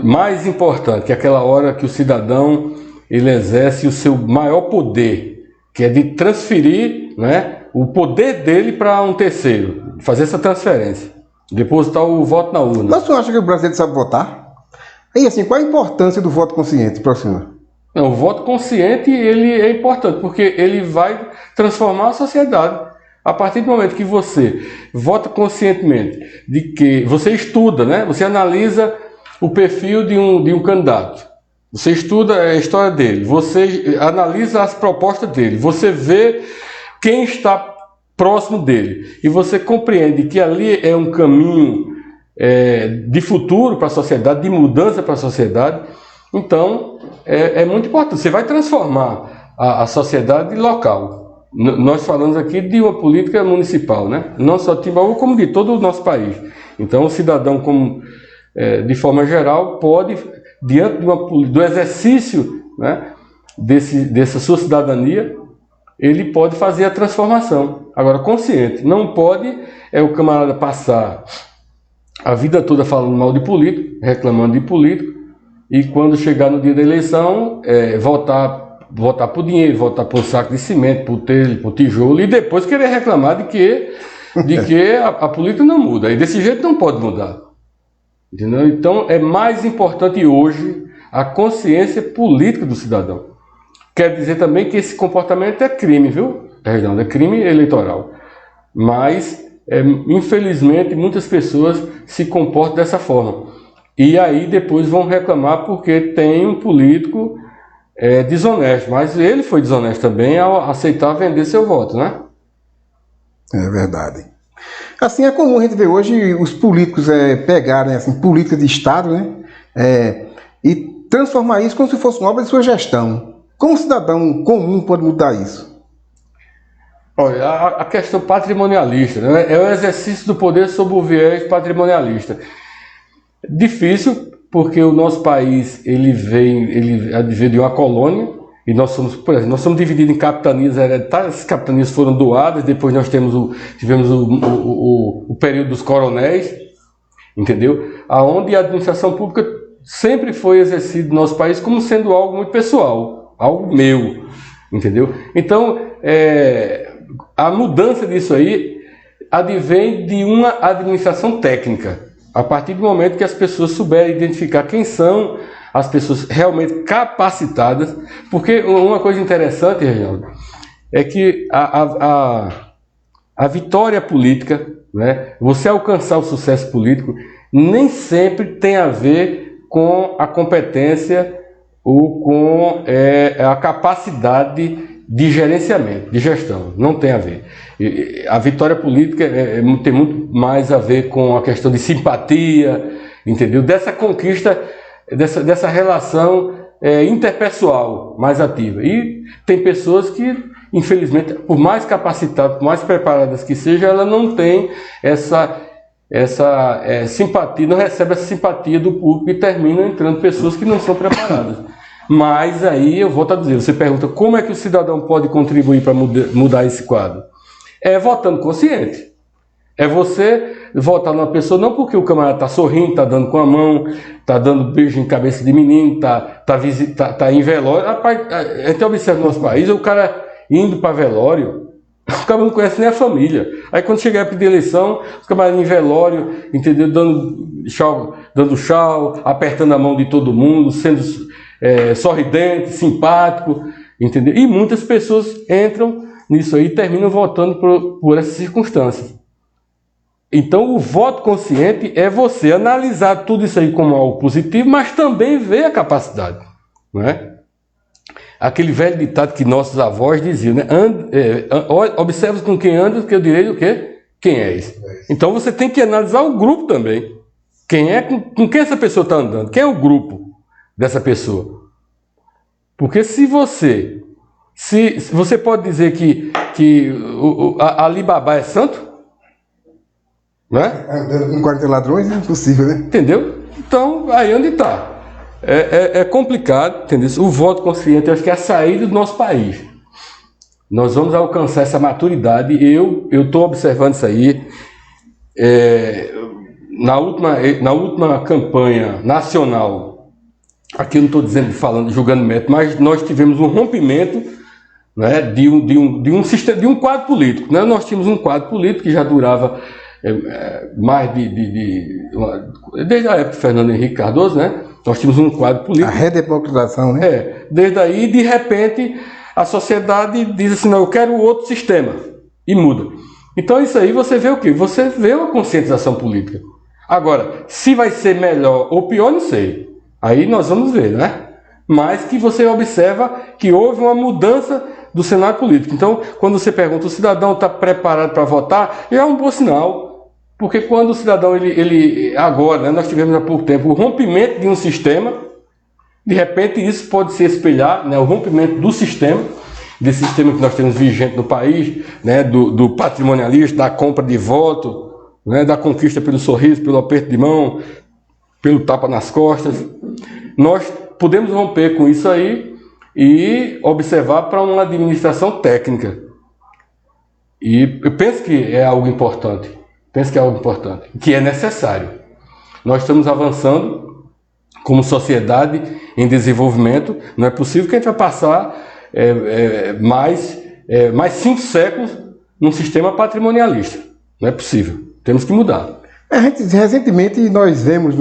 mais importante, que é aquela hora que o cidadão ele exerce o seu maior poder, que é de transferir, né, o poder dele para um terceiro, fazer essa transferência, depositar o voto na urna. Mas você acha que o brasileiro sabe votar? E assim, qual a importância do voto consciente para o senhor? Não, o voto consciente ele é importante, porque ele vai transformar a sociedade. A partir do momento que você vota conscientemente, de que você estuda, né? Você analisa o perfil de um candidato, você estuda a história dele, você analisa as propostas dele, você vê quem está próximo dele e você compreende que ali é um caminho de futuro para a sociedade, de mudança para a sociedade. Então é muito importante, você vai transformar a sociedade local. Nós falamos aqui de uma política municipal, né? Não só de Timbaúba, como de todo o nosso país. Então, o cidadão, de forma geral, pode, diante do exercício, né, dessa sua cidadania, ele pode fazer a transformação. Agora, consciente. Não pode o camarada passar a vida toda falando mal de político, reclamando de político, e quando chegar no dia da eleição, votar por dinheiro, votar por saco de cimento, por telha, por tijolo, e depois querer reclamar de que a política não muda. E desse jeito não pode mudar. Entendeu? Então é mais importante hoje a consciência política do cidadão. Quer dizer também que esse comportamento é crime, viu, Reginaldo? É crime eleitoral. Mas, infelizmente, muitas pessoas se comportam dessa forma. E aí depois vão reclamar porque tem um político desonesto, mas ele foi desonesto também ao aceitar vender seu voto, né? É verdade. Assim, é comum a gente ver hoje os políticos pegarem assim, política de Estado, né? E transformar isso como se fosse uma obra de sua gestão. Como um cidadão comum pode mudar isso? Olha, a questão patrimonialista, né? É o exercício do poder sob o viés patrimonialista. Difícil, porque o nosso país ele veio de uma colônia e nós somos, por exemplo, nós somos divididos em capitanias hereditárias. Essas capitanias foram doadas, depois nós tivemos o período dos coronéis, entendeu? Aonde a administração pública sempre foi exercida no nosso país como sendo algo muito pessoal, algo meu, entendeu? Então, a mudança disso aí advém de uma administração técnica. A partir do momento que as pessoas souberem identificar quem são as pessoas realmente capacitadas, porque uma coisa interessante, Reginaldo, é que a vitória política, né, você alcançar o sucesso político, nem sempre tem a ver com a competência ou com a capacidade de gerenciamento, de gestão. Não tem a ver. A vitória política tem muito mais a ver com a questão de simpatia, entendeu? Dessa conquista, dessa relação interpessoal mais ativa. E tem pessoas que, infelizmente, por mais capacitadas, por mais preparadas que sejam, ela não tem essa simpatia, não recebe essa simpatia do público e terminam entrando pessoas que não são preparadas. Mas aí eu volto a dizer, você pergunta como é que o cidadão pode contribuir para mudar esse quadro? É votando consciente. É você votar numa pessoa, não porque o camarada está sorrindo, está dando com a mão, está dando beijo em cabeça de menino, tá em velório. Rapaz, a gente observa no nosso país, o cara indo para velório, o cara não conhece nem a família. Aí quando chegar a pedir eleição, os camaradas em velório, entendeu? Dando tchau, apertando a mão de todo mundo, sendo sorridente, simpático, entendeu? E muitas pessoas entram nisso aí e terminam votando por essas circunstâncias. Então o voto consciente é você analisar tudo isso aí como algo positivo, mas também ver a capacidade, não é? Aquele velho ditado que nossos avós diziam, né? Observe com quem anda, que eu direi o quê? Quem é esse? Então você tem que analisar o grupo também. Com quem essa pessoa está andando? Quem é o grupo dessa pessoa? Porque se você pode dizer que a Alibaba é santo, né? Andando com 40 ladrões é impossível, né? Entendeu? Então, aí onde está? É complicado, entendeu? O voto consciente, eu acho que é a saída do nosso país. Nós vamos alcançar essa maturidade. Eu estou observando isso aí. Na última campanha nacional, aqui eu não estou julgando método, mas nós tivemos um rompimento, né, de um quadro político, né? Nós tínhamos um quadro político que já durava mais desde a época de Fernando Henrique Cardoso, né? Nós tínhamos um quadro político. A redemocratização, né? Desde aí, de repente, a sociedade diz assim, não, eu quero outro sistema, e muda. Então isso aí você vê o quê? Você vê uma conscientização política. Agora, se vai ser melhor ou pior, não sei. Aí nós vamos ver, né? Mas que você observa que houve uma mudança do cenário político. Então, quando você pergunta, o cidadão está preparado para votar, já é um bom sinal. Porque quando o cidadão, agora, né, nós tivemos há pouco tempo o rompimento de um sistema, de repente isso pode se espelhar, né, o rompimento do sistema, desse sistema que nós temos vigente no país, né, do patrimonialismo, da compra de voto, né, da conquista pelo sorriso, pelo aperto de mão, pelo tapa nas costas. Nós podemos romper com isso aí e observar para uma administração técnica. E eu penso que é algo importante. Penso que é algo importante, que é necessário. Nós estamos avançando como sociedade em desenvolvimento. Não é possível que a gente vai passar mais 5 séculos num sistema patrimonialista. Não é possível. Temos que mudar. Recentemente nós vemos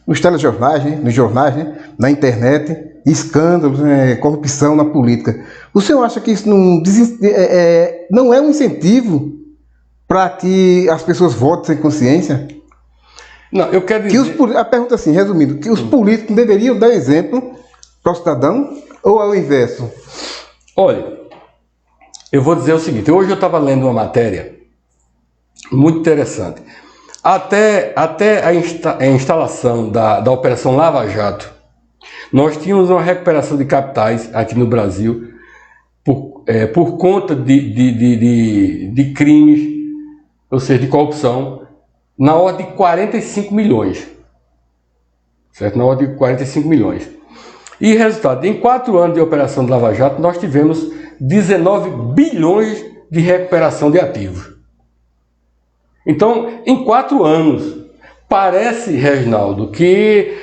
nos telejornais, né, nos jornais, né, na internet, escândalos, corrupção na política. O senhor acha que isso não é um incentivo para que as pessoas votem sem consciência? Não, eu quero dizer... A pergunta assim, resumindo, que os políticos deveriam dar exemplo para o cidadão ou ao inverso? Olha, eu vou dizer o seguinte, hoje eu estava lendo uma matéria muito interessante. Até a instalação da Operação Lava Jato, nós tínhamos uma recuperação de capitais aqui no Brasil por conta de crimes, ou seja, de corrupção, na ordem de 45 milhões. Certo? Na ordem de 45 milhões. E resultado, em 4 anos de Operação de Lava Jato, nós tivemos 19 bilhões de recuperação de ativos. Então, em 4 anos, parece, Reginaldo, que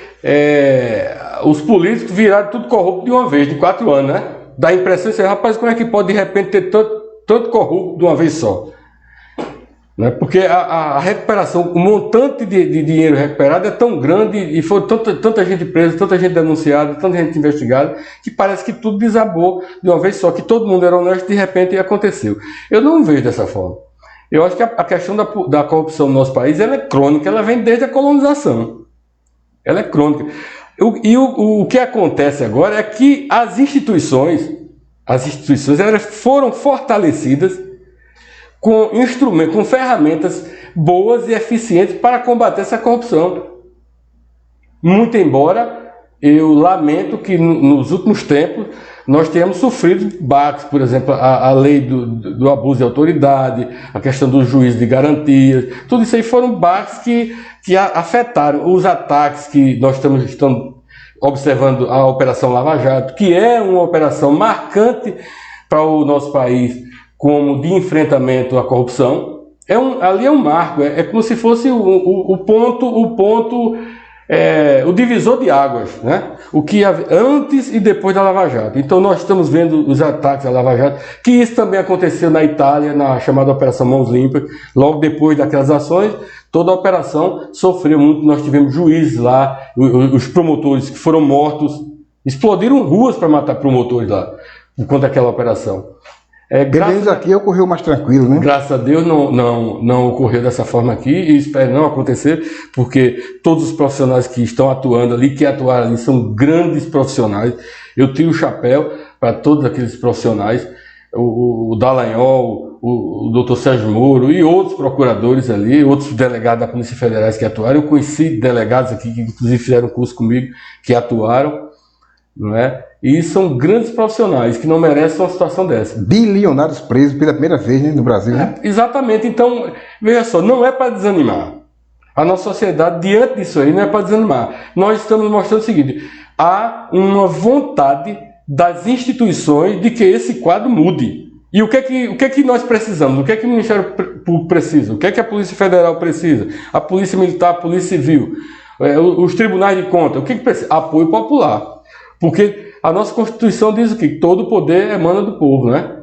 os políticos viraram tudo corrupto de uma vez, de 4 anos, né? Dá a impressão de, rapaz, como é que pode de repente ter tanto corrupto de uma vez só? Né? Porque a recuperação, o montante de dinheiro recuperado é tão grande e foi tanta gente presa, tanta gente denunciada, tanta gente investigada, que parece que tudo desabou de uma vez só, que todo mundo era honesto e de repente aconteceu. Eu não vejo dessa forma. Eu acho que a questão da corrupção no nosso país ela é crônica, ela vem desde a colonização. Ela é crônica. O que acontece agora é que as instituições elas foram fortalecidas com instrumentos, com ferramentas boas e eficientes para combater essa corrupção. Muito embora eu lamento que nos últimos tempos nós tenhamos sofrido baques, por exemplo, a lei do abuso de autoridade, a questão do juízo de garantias, tudo isso aí foram baques que afetaram os ataques que nós estamos observando a Operação Lava Jato, que é uma operação marcante para o nosso país como de enfrentamento à corrupção. Ali é um marco, é como se fosse o divisor de águas, né? O que antes e depois da Lava Jato. Então nós estamos vendo os ataques à Lava Jato, que isso também aconteceu na Itália, na chamada Operação Mãos Limpas. Logo depois daquelas ações, toda a operação sofreu muito. Nós tivemos juízes lá, os promotores que foram mortos, explodiram ruas para matar promotores lá, por conta daquela operação. Graças aqui ocorreu mais tranquilo, né? Graças a Deus não ocorreu dessa forma aqui e espero não acontecer, porque todos os profissionais que estão atuando ali, que atuaram ali, são grandes profissionais. Eu tiro o chapéu para todos aqueles profissionais, o Dallagnol, o Dr. Sérgio Moro e outros procuradores ali, outros delegados da Polícia Federal que atuaram. Eu conheci delegados aqui que inclusive fizeram curso comigo, que atuaram, não é? E são grandes profissionais que não merecem uma situação dessa. Bilionários presos pela primeira vez, né, no Brasil. Né? Exatamente. Então, veja só, não é para desanimar. A nossa sociedade, diante disso aí, não é para desanimar. Nós estamos mostrando o seguinte, há uma vontade das instituições de que esse quadro mude. E o que é que nós precisamos? O que é que o Ministério Público precisa? O que é que a Polícia Federal precisa? A Polícia Militar, a Polícia Civil, os tribunais de contas, o que precisa? Apoio popular. Porque a nossa Constituição diz o quê? Que todo o poder emana do povo, né?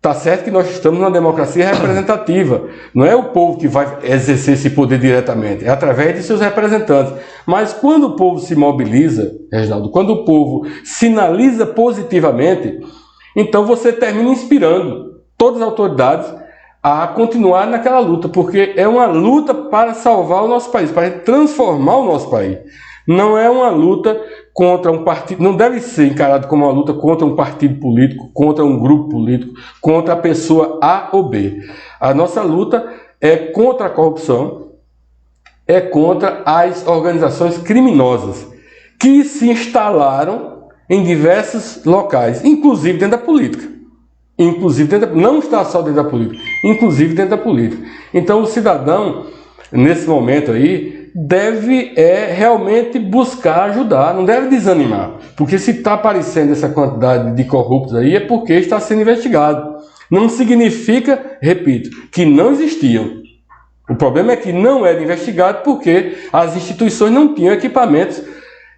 Tá certo que nós estamos numa democracia representativa. Não é o povo que vai exercer esse poder diretamente, é através de seus representantes. Mas quando o povo se mobiliza, Reginaldo, quando o povo sinaliza positivamente, então você termina inspirando todas as autoridades a continuar naquela luta, porque é uma luta para salvar o nosso país, para transformar o nosso país. Não é uma luta contra um partido, não deve ser encarado como uma luta contra um partido político, contra um grupo político, contra a pessoa A ou B. A nossa luta é contra a corrupção, é contra as organizações criminosas que se instalaram em diversos locais, inclusive dentro da política. Não está só dentro da política, inclusive dentro da política. Então o cidadão, nesse momento aí, deve realmente buscar ajudar, não deve desanimar. Porque se está aparecendo essa quantidade de corruptos aí, é porque está sendo investigado. Não significa, repito, que não existiam. O problema é que não era investigado porque as instituições não tinham equipamentos.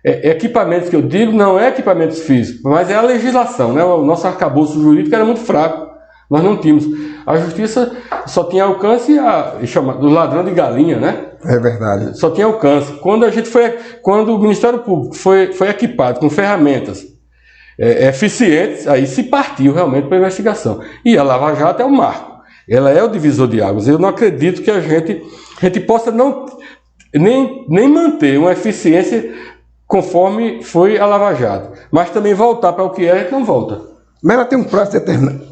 Equipamentos que eu digo não é equipamentos físicos, mas é a legislação, né? O nosso arcabouço jurídico era muito fraco, nós não tínhamos. A justiça só tinha alcance do ladrão de galinha, né? É verdade. Só tinha alcance. Quando o Ministério Público foi equipado com ferramentas eficientes, aí se partiu realmente para a investigação. E a Lava Jato é o marco, ela é o divisor de águas. Eu não acredito que a gente possa nem manter uma eficiência conforme foi a Lava Jato, mas também voltar para o que é, não volta. Mas ela tem um prazo determinado.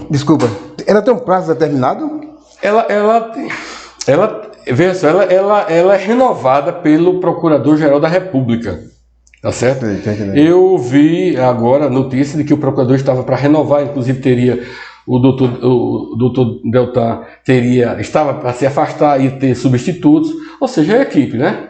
Desculpa. Ela tem um prazo determinado? Veja só, ela é renovada pelo Procurador-Geral da República, tá certo? Eu vi agora a notícia de que o procurador estava para renovar, inclusive teria o doutor Deltan estava para se afastar e ter substitutos, ou seja, é a equipe, né?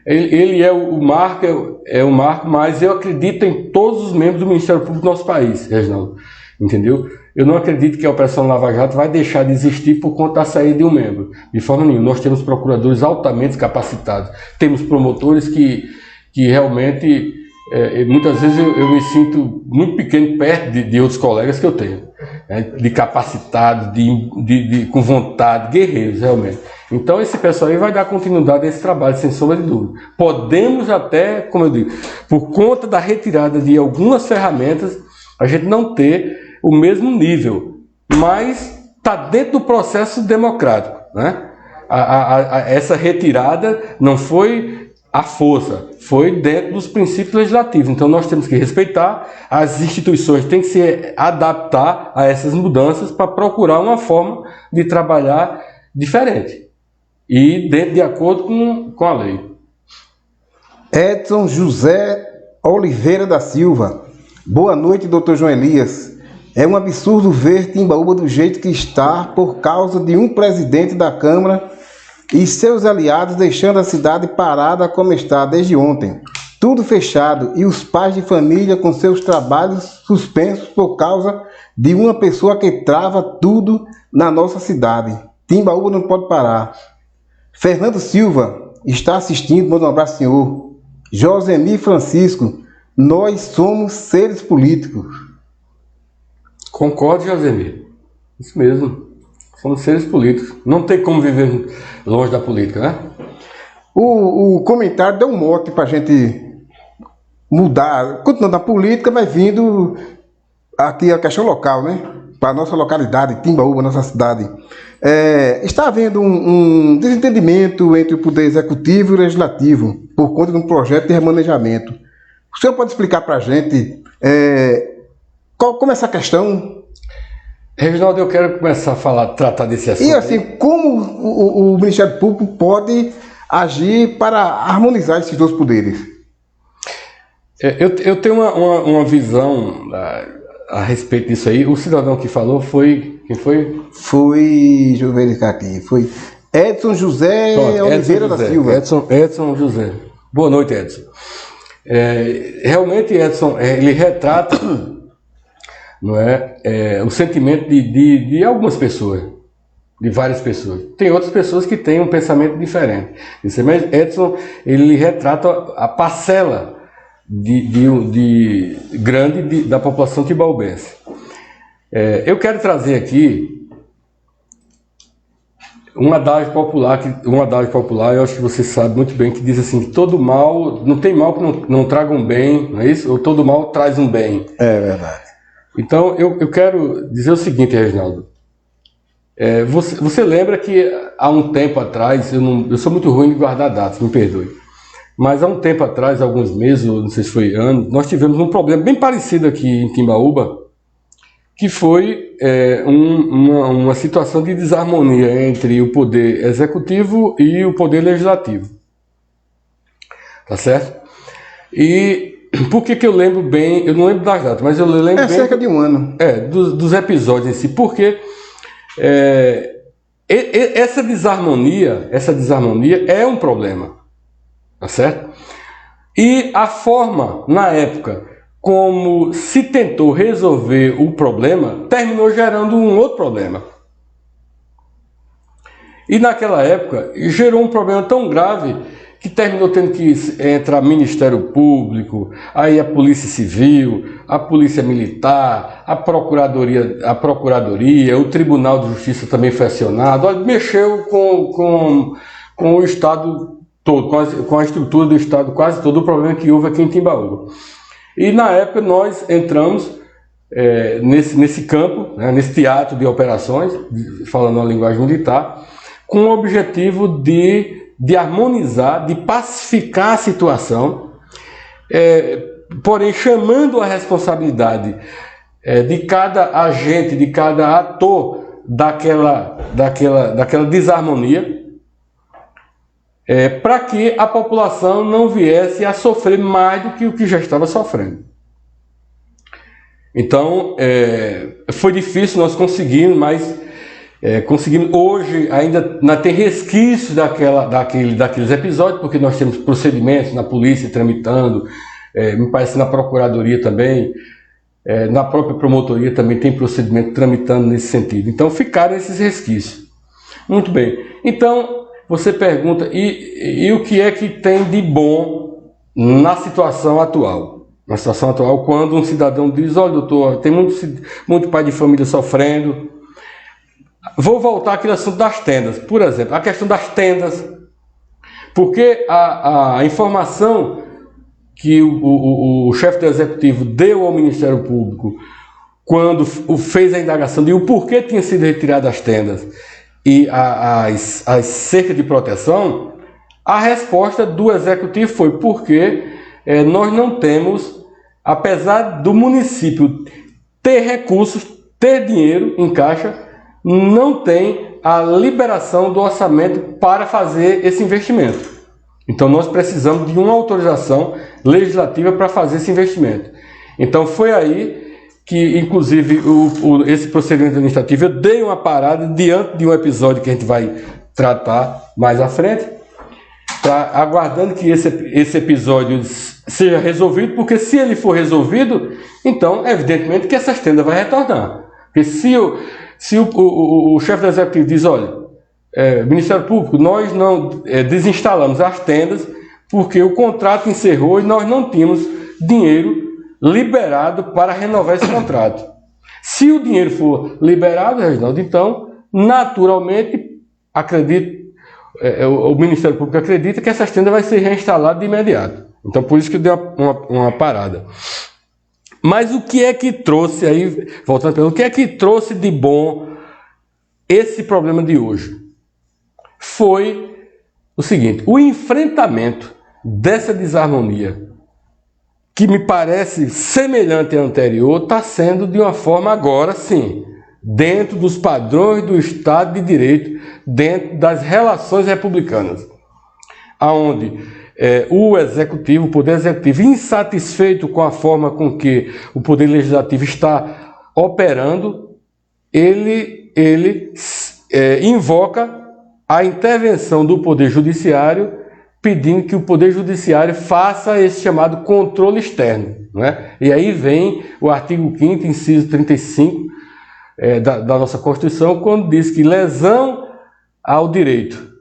Ele é o marco, mas eu acredito em todos os membros do Ministério Público do nosso país, Reginaldo, entendeu? Eu não acredito que a Operação Lava Jato vai deixar de existir por conta da saída de um membro, de forma nenhuma. Nós temos procuradores altamente capacitados, temos promotores que realmente, muitas vezes eu me sinto muito pequeno perto de outros colegas que eu tenho, né? De capacitados, com vontade, guerreiros realmente. Então esse pessoal aí vai dar continuidade a esse trabalho, sem sombra de dúvida. Podemos até, como eu digo, por conta da retirada de algumas ferramentas, a gente não ter o mesmo nível, mas está dentro do processo democrático, né? Essa retirada não foi à força, foi dentro dos princípios legislativos. Então nós temos que respeitar, as instituições têm que se adaptar a essas mudanças para procurar uma forma de trabalhar diferente e de acordo com a lei. Edson José Oliveira da Silva. Boa noite, doutor João Elias. É um absurdo ver Timbaúba do jeito que está por causa de um presidente da Câmara e seus aliados deixando a cidade parada como está desde ontem. Tudo fechado e os pais de família com seus trabalhos suspensos por causa de uma pessoa que trava tudo na nossa cidade. Timbaúba não pode parar. Fernando Silva está assistindo, manda um abraço, senhor. Josemir Francisco, nós somos seres políticos. Concordo, Josemir. Isso mesmo. Somos seres políticos. Não tem como viver longe da política, né? O comentário deu um mote para a gente mudar. Continuando na política, mas vindo aqui a questão local, né? Para a nossa localidade, Timbaúba, nossa cidade. Está havendo um desentendimento entre o Poder Executivo e o Legislativo por conta de um projeto de remanejamento. O senhor pode explicar para a gente como é essa questão? Reginaldo, eu quero começar a tratar desse assunto. E assim, como o Ministério Público pode agir para harmonizar esses dois poderes? Eu tenho uma visão a respeito disso aí. O cidadão que falou foi... Quem foi? Deixa eu verificar aqui. Foi Edson José Oliveira da Silva. Edson José. Boa noite, Edson. Realmente, Edson, ele retrata não o sentimento de algumas pessoas, de várias pessoas. Tem outras pessoas que têm um pensamento diferente. Mas Edson, ele retrata a parcela grande da população timbaúbense. Eu quero trazer aqui um adágio popular, eu acho que você sabe muito bem, que diz assim: todo mal, não tem mal que não traga um bem, não é isso? Ou todo mal traz um bem. É verdade. Então eu quero dizer o seguinte, Reginaldo: Você lembra que há um tempo atrás, eu sou muito ruim de guardar datas, me perdoe, mas há um tempo atrás, alguns meses, ou não sei se foi anos, nós tivemos um problema bem parecido aqui em Timbaúba, que foi uma situação de desarmonia entre o poder executivo e o poder legislativo. Tá certo? E por que eu lembro bem, eu não lembro das datas, mas eu lembro bem... cerca de um ano. Dos episódios em si, porque essa desarmonia é um problema, tá certo? E a forma, na época, como se tentou resolver o problema, terminou gerando um outro problema. E naquela época, gerou um problema tão grave que terminou tendo que entrar Ministério Público, aí a Polícia Civil, a Polícia Militar, a Procuradoria, o Tribunal de Justiça também foi acionado. Olha, mexeu com o Estado todo, com a estrutura do Estado quase todo, o problema que houve aqui em Timbaúba. E na época nós entramos nesse campo, né, nesse teatro de operações, falando a linguagem militar, com o objetivo de harmonizar, de pacificar a situação, porém chamando a responsabilidade de cada agente, de cada ator daquela desarmonia, para que a população não viesse a sofrer mais do que o que já estava sofrendo. Então, foi difícil, nós conseguimos, mas conseguimos. Hoje ainda tem resquícios daqueles episódios, porque nós temos procedimentos na polícia tramitando, me parece na procuradoria também, na própria promotoria também tem procedimento tramitando nesse sentido. Então ficaram esses resquícios. Muito bem. Então você pergunta, e o que é que tem de bom na situação atual? Na situação atual, quando um cidadão diz: olha, doutor, tem muito pai de família sofrendo. Vou voltar aqui no assunto das tendas. Por exemplo, a questão das tendas. Porque a informação que o chefe do executivo deu ao Ministério Público quando fez a indagação de o porquê tinha sido retirado as tendas e as cercas de proteção, a resposta do executivo foi porque nós não temos, apesar do município ter recursos, ter dinheiro em caixa, não tem a liberação do orçamento para fazer esse investimento. Então nós precisamos de uma autorização legislativa para fazer esse investimento. Então foi aí que, inclusive, esse procedimento administrativo, eu dei uma parada diante de um episódio que a gente vai tratar mais à frente, aguardando que esse episódio seja resolvido, porque se ele for resolvido, então evidentemente que essas tendas vão retornar. Porque se o chefe do executivo diz: olha, Ministério Público, nós não desinstalamos as tendas porque o contrato encerrou e nós não tínhamos dinheiro liberado para renovar esse contrato. Se o dinheiro for liberado, Reginaldo, então, naturalmente, o Ministério Público acredita que essas tendas vão ser reinstaladas de imediato. Então, por isso que deu uma parada. Mas o que é que trouxe, aí, voltando para o que é que trouxe de bom esse problema de hoje? Foi o seguinte: o enfrentamento dessa desarmonia, que me parece semelhante à anterior, está sendo de uma forma agora sim, dentro dos padrões do Estado de Direito, dentro das relações republicanas, aonde o Poder Executivo, insatisfeito com a forma com que o Poder Legislativo está operando, ele invoca a intervenção do Poder Judiciário, pedindo que o Poder Judiciário faça esse chamado controle externo, né? E aí vem o artigo 5º, inciso 35 da nossa Constituição, quando diz que lesão ao direito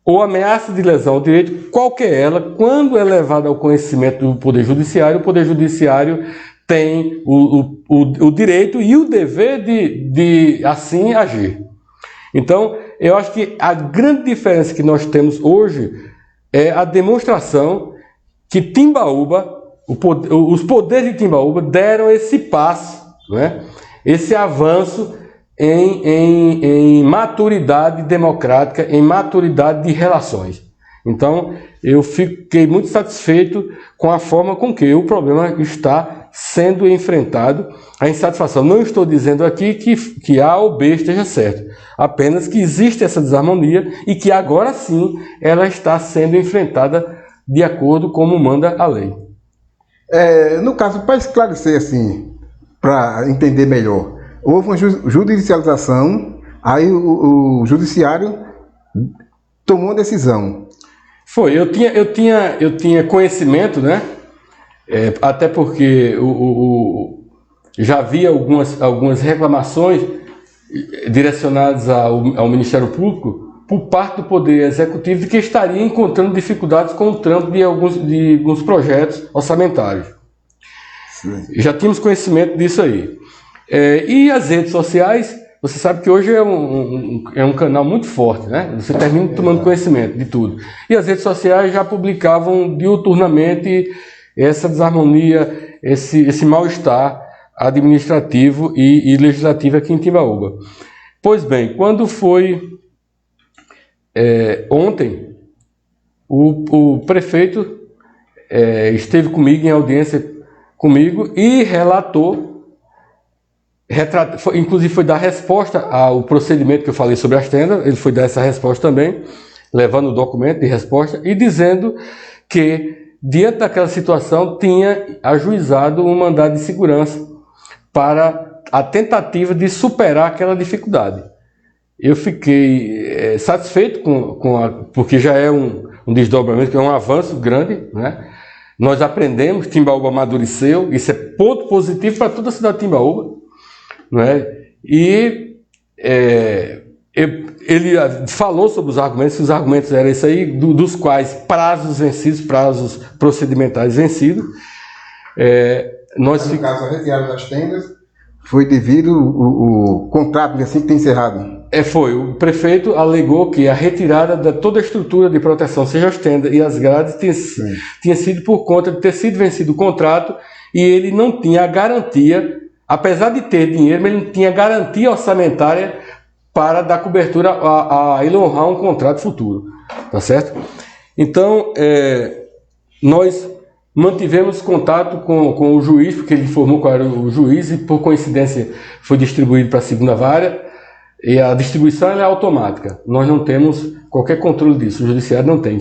ou ameaça de lesão ao direito, qualquer ela, quando é levada ao conhecimento do Poder Judiciário, o Poder Judiciário tem o direito e o dever de assim agir. Então, eu acho que a grande diferença que nós temos hoje é a demonstração que Timbaúba, os poderes de Timbaúba deram esse passo, né? Esse avanço em maturidade democrática, em maturidade de relações. Então, eu fiquei muito satisfeito com a forma com que o problema está sendo enfrentado. A insatisfação, não estou dizendo aqui que A ou B esteja certo, apenas que existe essa desarmonia e que agora sim ela está sendo enfrentada de acordo com como manda a lei. No caso, para esclarecer assim, para entender melhor, houve uma judicialização, aí o judiciário tomou uma decisão. Foi, eu tinha conhecimento, né? Até porque já havia algumas reclamações direcionadas ao Ministério Público por parte do Poder Executivo de que estaria encontrando dificuldades com o trampo de alguns projetos orçamentários. Sim. Já tínhamos conhecimento disso aí. E as redes sociais, você sabe que hoje é um canal muito forte, né? Você termina tomando conhecimento de tudo. E as redes sociais já publicavam diuturnamente essa desarmonia, esse mal-estar administrativo e legislativo aqui em Timbaúba. Pois bem, quando foi ontem, o prefeito esteve comigo em audiência comigo e inclusive foi dar resposta ao procedimento que eu falei sobre as tendas. Ele foi dar essa resposta também, levando o documento de resposta e dizendo que, diante daquela situação, tinha ajuizado um mandado de segurança para a tentativa de superar aquela dificuldade. Eu fiquei satisfeito porque já é um desdobramento, que é um avanço grande, né? Nós aprendemos, Timbaúba amadureceu, isso é ponto positivo para toda a cidade de Timbaúba, não é? E ele falou sobre os argumentos eram isso aí, dos quais prazos vencidos, prazos procedimentais vencidos. No caso, a retirada das tendas foi devido o contrato assim que tem encerrado. Foi. O prefeito alegou que a retirada de toda a estrutura de proteção, seja as tendas e as grades, tinha sido por conta de ter sido vencido o contrato e ele não tinha a garantia, apesar de ter dinheiro, mas ele não tinha garantia orçamentária para dar cobertura a ele honrar um contrato futuro. Tá certo? Então, nós mantivemos contato com o juiz, porque ele informou qual era o juiz e, por coincidência, foi distribuído para a segunda vara. E a distribuição é automática. Nós não temos qualquer controle disso. O judiciário não tem.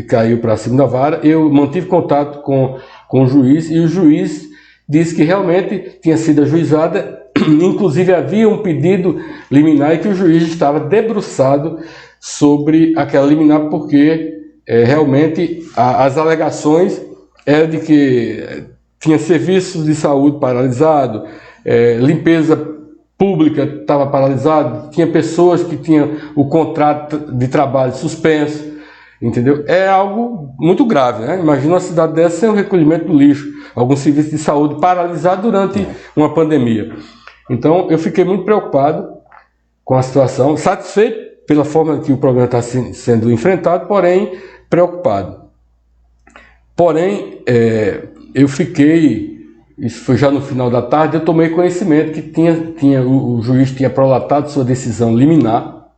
Caiu para a segunda vara. Eu mantive contato com o juiz e o juiz disse que realmente tinha sido ajuizada. Inclusive havia um pedido liminar e que o juiz estava debruçado sobre aquela liminar porque realmente as alegações eram de que tinha serviços de saúde paralisado, limpeza pública estava paralisada, tinha pessoas que tinham o contrato de trabalho suspenso, entendeu? É algo muito grave, né? Imagina uma cidade dessa sem o recolhimento do lixo, algum serviço de saúde paralisado durante uma pandemia. Então, eu fiquei muito preocupado com a situação, satisfeito pela forma que o problema está sendo enfrentado, porém preocupado. Porém, eu fiquei... Isso foi já no final da tarde, eu tomei conhecimento que o juiz tinha prolatado sua decisão liminar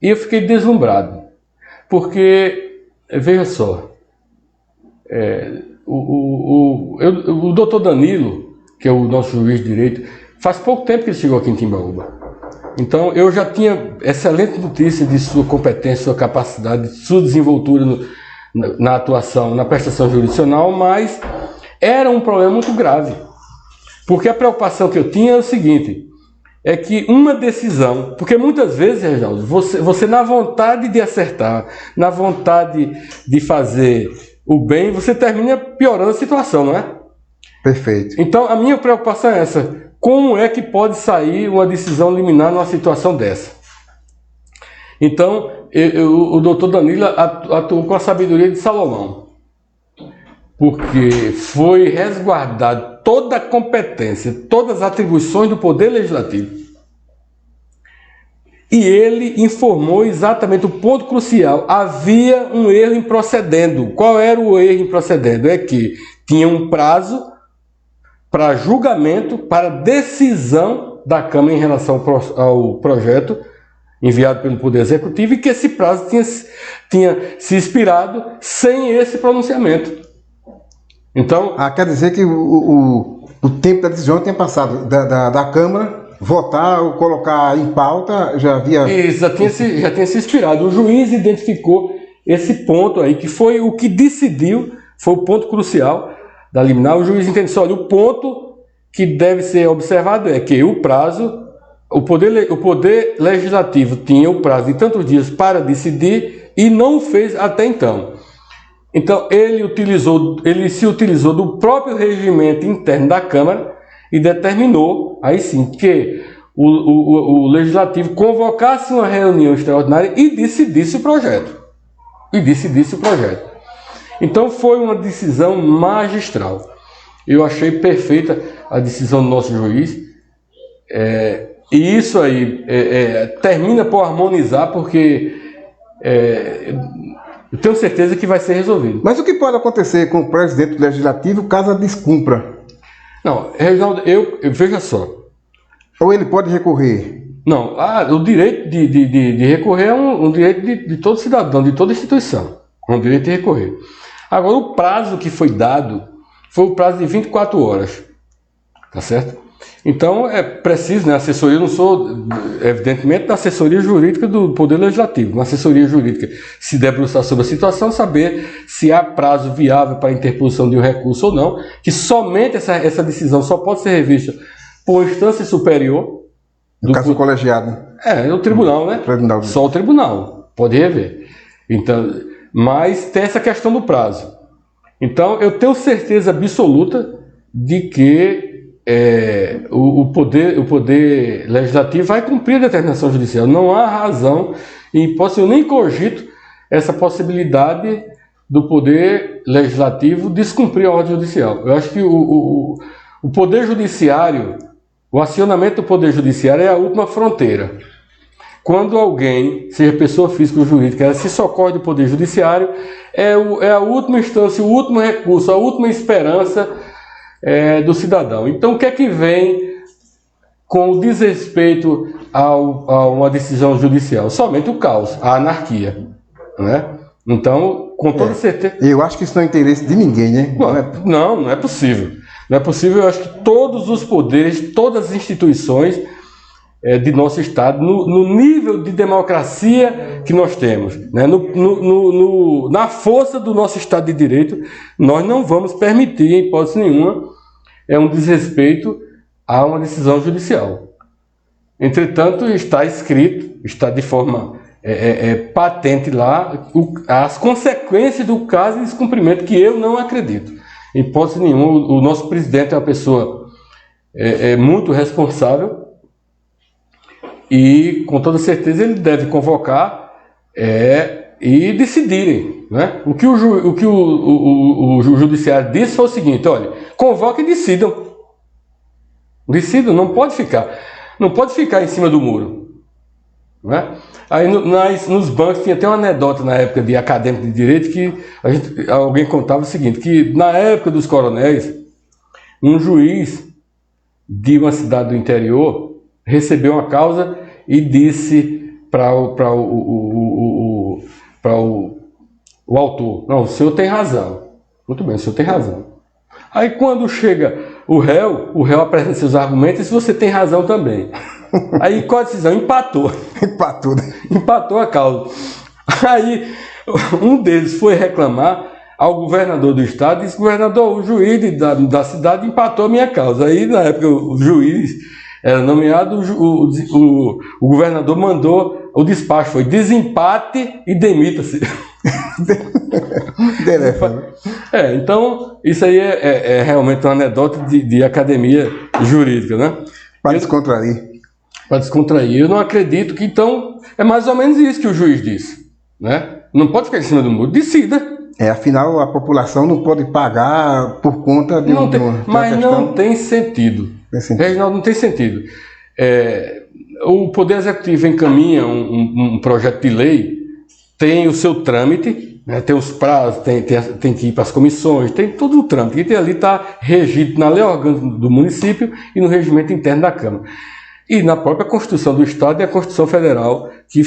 e eu fiquei deslumbrado, porque, veja só, o doutor Danilo, que é o nosso juiz de direito, faz pouco tempo que ele chegou aqui em Timbaúba. Então, eu já tinha excelente notícia de sua competência, sua capacidade, de sua desenvoltura na atuação, na prestação jurisdicional, mas era um problema muito grave, porque a preocupação que eu tinha é o seguinte, é que uma decisão, porque muitas vezes, Reginaldo, você na vontade de acertar, na vontade de fazer o bem, você termina piorando a situação, não é? Perfeito. Então, a minha preocupação é essa, como é que pode sair uma decisão liminar numa situação dessa? Então, o doutor Danilo atuou com a sabedoria de Salomão, porque foi resguardado toda a competência, todas as atribuições do Poder Legislativo. E ele informou exatamente o ponto crucial. Havia um erro em procedendo. Qual era o erro em procedendo? É que tinha um prazo para julgamento, para decisão da Câmara em relação ao projeto enviado pelo Poder Executivo e que esse prazo tinha se expirado sem esse pronunciamento. Então, quer dizer que o tempo da decisão tinha passado da Câmara votar ou colocar em pauta, já havia... Isso, já tinha se expirado. O juiz identificou esse ponto aí, que foi o que decidiu, foi o ponto crucial da liminar. O juiz entendeu, olha, o ponto que deve ser observado é que o prazo, o poder legislativo tinha o prazo de tantos dias para decidir e não fez até então. Então, ele se utilizou do próprio regimento interno da Câmara e determinou, aí sim, que o Legislativo convocasse uma reunião extraordinária e decidisse o projeto. Então, foi uma decisão magistral. Eu achei perfeita a decisão do nosso juiz. E isso aí termina por harmonizar, porque... eu tenho certeza que vai ser resolvido. Mas o que pode acontecer com o presidente do Legislativo caso a descumpra? Não, Reginaldo, veja só. Ou ele pode recorrer? Não, o direito de recorrer é um direito de todo cidadão, de toda instituição. É um direito de recorrer. Agora, o prazo que foi dado foi o prazo de 24 horas. Tá certo? Então, é preciso, né? A assessoria, eu não sou, evidentemente, da assessoria jurídica do Poder Legislativo. Uma assessoria jurídica se debruçar sobre a situação, saber se há prazo viável para a interposição de um recurso ou não, que somente essa decisão só pode ser revista por instância superior. No caso do colegiado. É o tribunal, né? Tribunal. Só o tribunal pode rever. Então, mas tem essa questão do prazo. Então, eu tenho certeza absoluta de que o poder legislativo vai cumprir a determinação judicial. Não há razão, em hipótese, eu nem cogito essa possibilidade do poder legislativo descumprir a ordem judicial. Eu acho que o poder judiciário, o acionamento do poder judiciário é a última fronteira. Quando alguém, seja pessoa física ou jurídica, se socorre do poder judiciário, é a última instância, o último recurso, a última esperança do cidadão. Então, o que é que vem com o desrespeito a uma decisão judicial? Somente o caos, a anarquia, né? Então, com toda certeza... Eu acho que isso não é interesse de ninguém, né? Não é possível. Não é possível. Eu acho que todos os poderes, todas as instituições de nosso Estado, no nível de democracia que nós temos, né? Na força do nosso Estado de Direito, nós não vamos permitir, em hipótese nenhuma, um desrespeito a uma decisão judicial. Entretanto, está escrito, está de forma patente lá, as consequências do caso de descumprimento, que eu não acredito. Em hipótese nenhuma, o nosso presidente é uma pessoa muito responsável, e com toda certeza ele deve convocar e decidirem, né? O que o judiciário disse foi o seguinte: olha, convoquem e decidam. Decidam, não pode ficar em cima do muro, né? Aí nos bancos tinha até uma anedota na época de acadêmico de direito que alguém contava o seguinte, que na época dos coronéis, um juiz de uma cidade do interior recebeu uma causa e disse para o autor: não, o senhor tem razão. Muito bem, o senhor tem razão. Aí quando chega o réu apresenta seus argumentos e você tem razão também. Aí qual a decisão? Empatou. Empatou a causa. Aí um deles foi reclamar ao governador do estado e disse: governador, o juiz da cidade empatou a minha causa. Aí na época o juiz era nomeado, o governador mandou, o despacho foi: desempate e demita-se. Então, isso aí é realmente uma anedota de academia jurídica, né? Para descontrair. Para descontrair. Eu não acredito que, então, é mais ou menos isso que o juiz disse, né? Não pode ficar em cima do muro, decida. Afinal, a população não pode pagar por conta de uma questão. Mas não tem sentido. Reginaldo, não tem sentido. O Poder Executivo encaminha um projeto de lei, tem o seu trâmite, né, tem os prazos, tem que ir para as comissões, tem todo o trâmite. E ali está regido na lei orgânica do município e no regimento interno da Câmara. e na própria Constituição do Estado e a Constituição Federal, que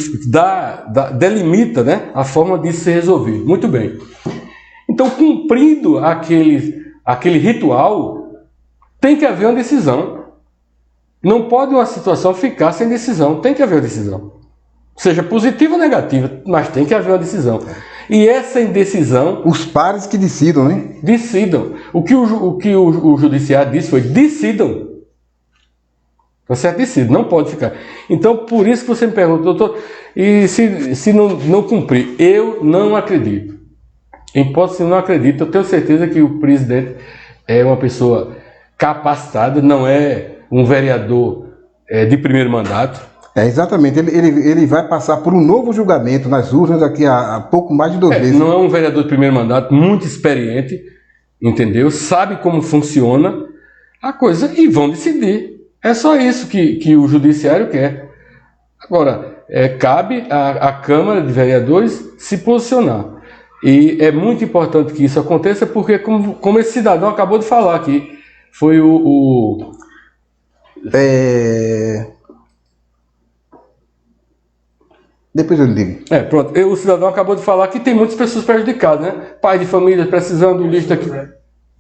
delimita, né, a forma de ser resolvido. Muito bem. Então, cumprindo aquele ritual, tem que haver uma decisão. Não pode uma situação ficar sem decisão, tem que haver uma decisão. Seja positiva ou negativa, mas tem que haver uma decisão. E essa indecisão... Os pares que decidam, né? Decidam. O que o judiciário disse foi: decidam. Tá certo? Decidam, não pode ficar. Então, por isso que você me pergunta, doutor, e se não cumprir? Eu não acredito. Em hipótese, eu não acredito. Eu tenho certeza que o presidente é uma pessoa capacitada, não é um vereador de primeiro mandato. Exatamente, ele vai passar por um novo julgamento nas urnas daqui a pouco mais de 2 meses. Não é um vereador de primeiro mandato, muito experiente, entendeu? Sabe como funciona a coisa e vão decidir. É só isso que o judiciário quer. Agora, cabe à Câmara de Vereadores se posicionar. E é muito importante que isso aconteça, porque como esse cidadão acabou de falar aqui, foi Depois eu digo. Pronto. O cidadão acabou de falar que tem muitas pessoas prejudicadas, né? Pai de família precisando de lista aqui.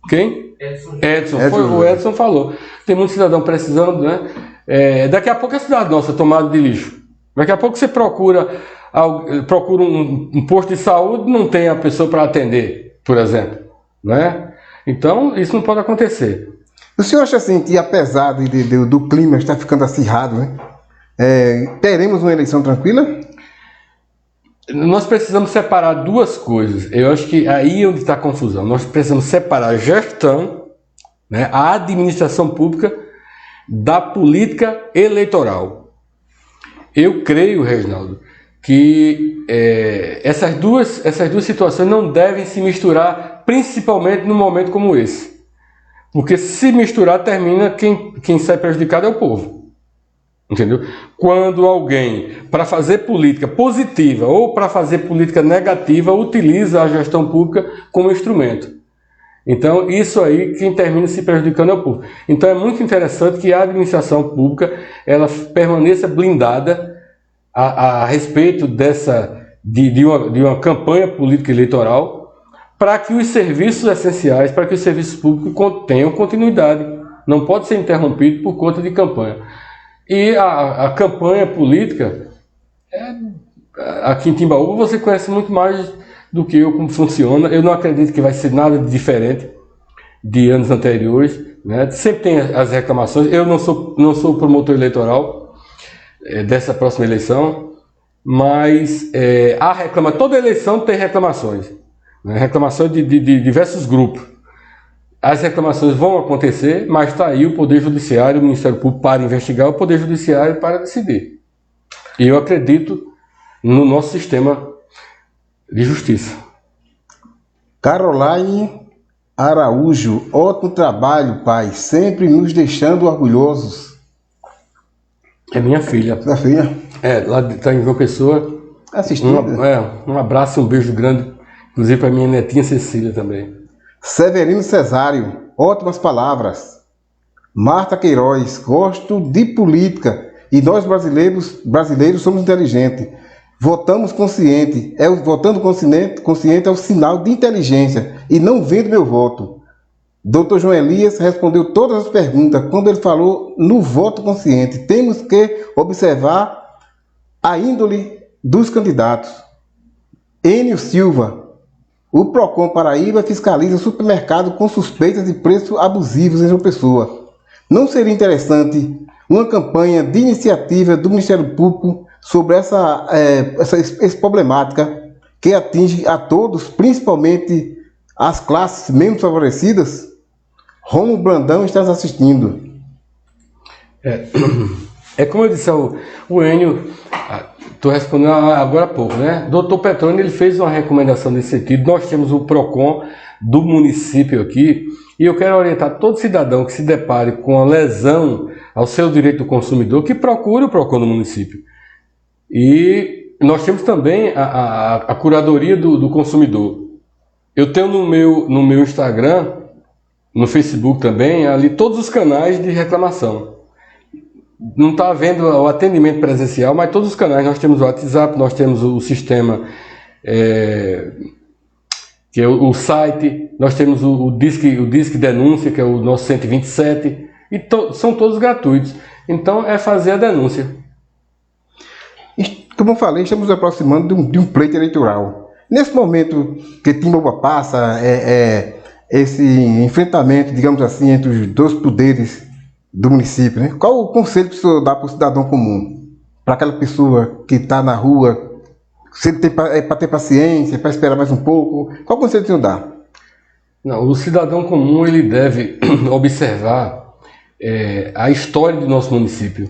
Quem? Edson. Foi o Edson falou. Tem muito cidadão precisando, né? Daqui a pouco é cidade nossa tomada de lixo. Daqui a pouco você procura um posto de saúde, não tem a pessoa para atender, por exemplo, né? Então, isso não pode acontecer. O senhor acha assim que, apesar do clima estar ficando acirrado, né? Teremos uma eleição tranquila? Nós precisamos separar duas coisas. Eu acho que aí é onde está a confusão. Nós precisamos separar a gestão, né, a administração pública, da política eleitoral. Eu creio, Reginaldo, que essas duas situações não devem se misturar, principalmente num momento como esse. Porque se misturar, termina quem sai prejudicado é o povo. Entendeu? Quando alguém, para fazer política positiva ou para fazer política negativa, utiliza a gestão pública como instrumento. Então, isso aí, quem termina se prejudicando é o povo. Então, é muito interessante que a administração pública ela permaneça blindada a respeito de uma campanha política eleitoral, para que os serviços essenciais, para que os serviços públicos tenham continuidade. Não pode ser interrompido por conta de campanha. E a campanha política, aqui em Timbaúba, você conhece muito mais do que eu como funciona. Eu não acredito que vai ser nada diferente de anos anteriores, né? Sempre tem as reclamações. Eu não sou promotor eleitoral dessa próxima eleição, mas toda eleição tem reclamações, né? Reclamações de diversos grupos. As reclamações vão acontecer, mas está aí o Poder Judiciário, o Ministério Público para investigar, o Poder Judiciário para decidir. E eu acredito no nosso sistema de justiça. Caroline Araújo, ótimo trabalho, pai, sempre nos deixando orgulhosos. É minha filha. Sua filha? Lá está em João Pessoa. Assistindo. Um abraço e um beijo grande, inclusive para minha netinha Cecília também. Severino Cesário, ótimas palavras. Marta Queiroz, gosto de política e nós brasileiros somos inteligentes. Votamos consciente. Votando consciente é o sinal de inteligência e não vendo meu voto. Dr. João Elias respondeu todas as perguntas quando ele falou no voto consciente. Temos que observar a índole dos candidatos. Enio Silva, o PROCON Paraíba fiscaliza supermercado com suspeitas de preços abusivos em João Pessoa. Não seria interessante uma campanha de iniciativa do Ministério Público sobre essa problemática que atinge a todos, principalmente as classes menos favorecidas? Romulo Brandão está nos assistindo. Como eu disse o Enio, estou respondendo agora há pouco, né? Dr. Petroni ele fez uma recomendação nesse sentido. Nós temos o PROCON do município aqui e eu quero orientar todo cidadão que se depare com a lesão ao seu direito do consumidor que procure o PROCON do município. E nós temos também a curadoria do consumidor. Eu tenho no meu Instagram, no Facebook também, ali todos os canais de reclamação. não está havendo o atendimento presencial, mas todos os canais, nós temos o WhatsApp, nós temos o sistema, que é o site, nós temos o Disque Denúncia, que é o nosso 127, e são todos gratuitos. Então é fazer a denúncia. Como eu falei, estamos nos aproximando de um pleito eleitoral. Nesse momento que Timbaúba passa, esse enfrentamento, digamos assim, entre os dois poderes do município, né? Qual o conselho que o senhor dá para o cidadão comum? Para aquela pessoa que está na rua, se ele tem para ter paciência, para esperar mais um pouco, qual o conselho que o senhor dá? Não, o cidadão comum ele deve observar a história do nosso município.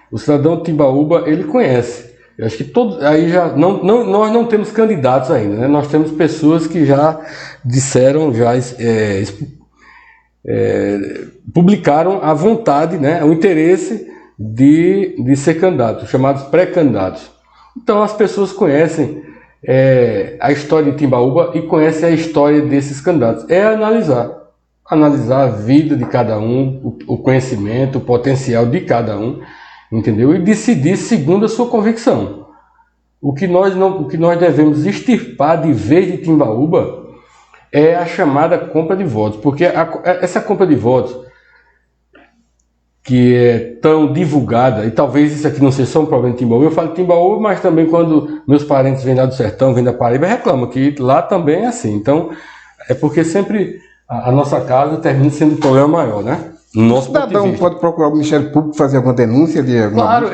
O cidadão de Timbaúba ele conhece. Eu acho que todos aí já nós não temos candidatos ainda, né? Nós temos pessoas que já disseram, publicaram a vontade, né, o interesse de ser candidato, chamados pré-candidatos. Então as pessoas conhecem a história de Timbaúba e conhecem a história desses candidatos. É analisar a vida de cada um, o conhecimento, o potencial de cada um, entendeu? E decidir segundo a sua convicção. O que nós devemos extirpar de vez de Timbaúba é a chamada compra de votos, porque essa compra de votos que é tão divulgada, e talvez isso aqui não seja só um problema de Timbaúba, eu falo de Timbaúba, mas também quando meus parentes vêm lá do sertão, vêm da Paraíba, reclamam que lá também é assim. Então, é porque sempre a nossa casa termina sendo um problema maior, né? O cidadão pode procurar o Ministério Público fazer alguma denúncia? Claro,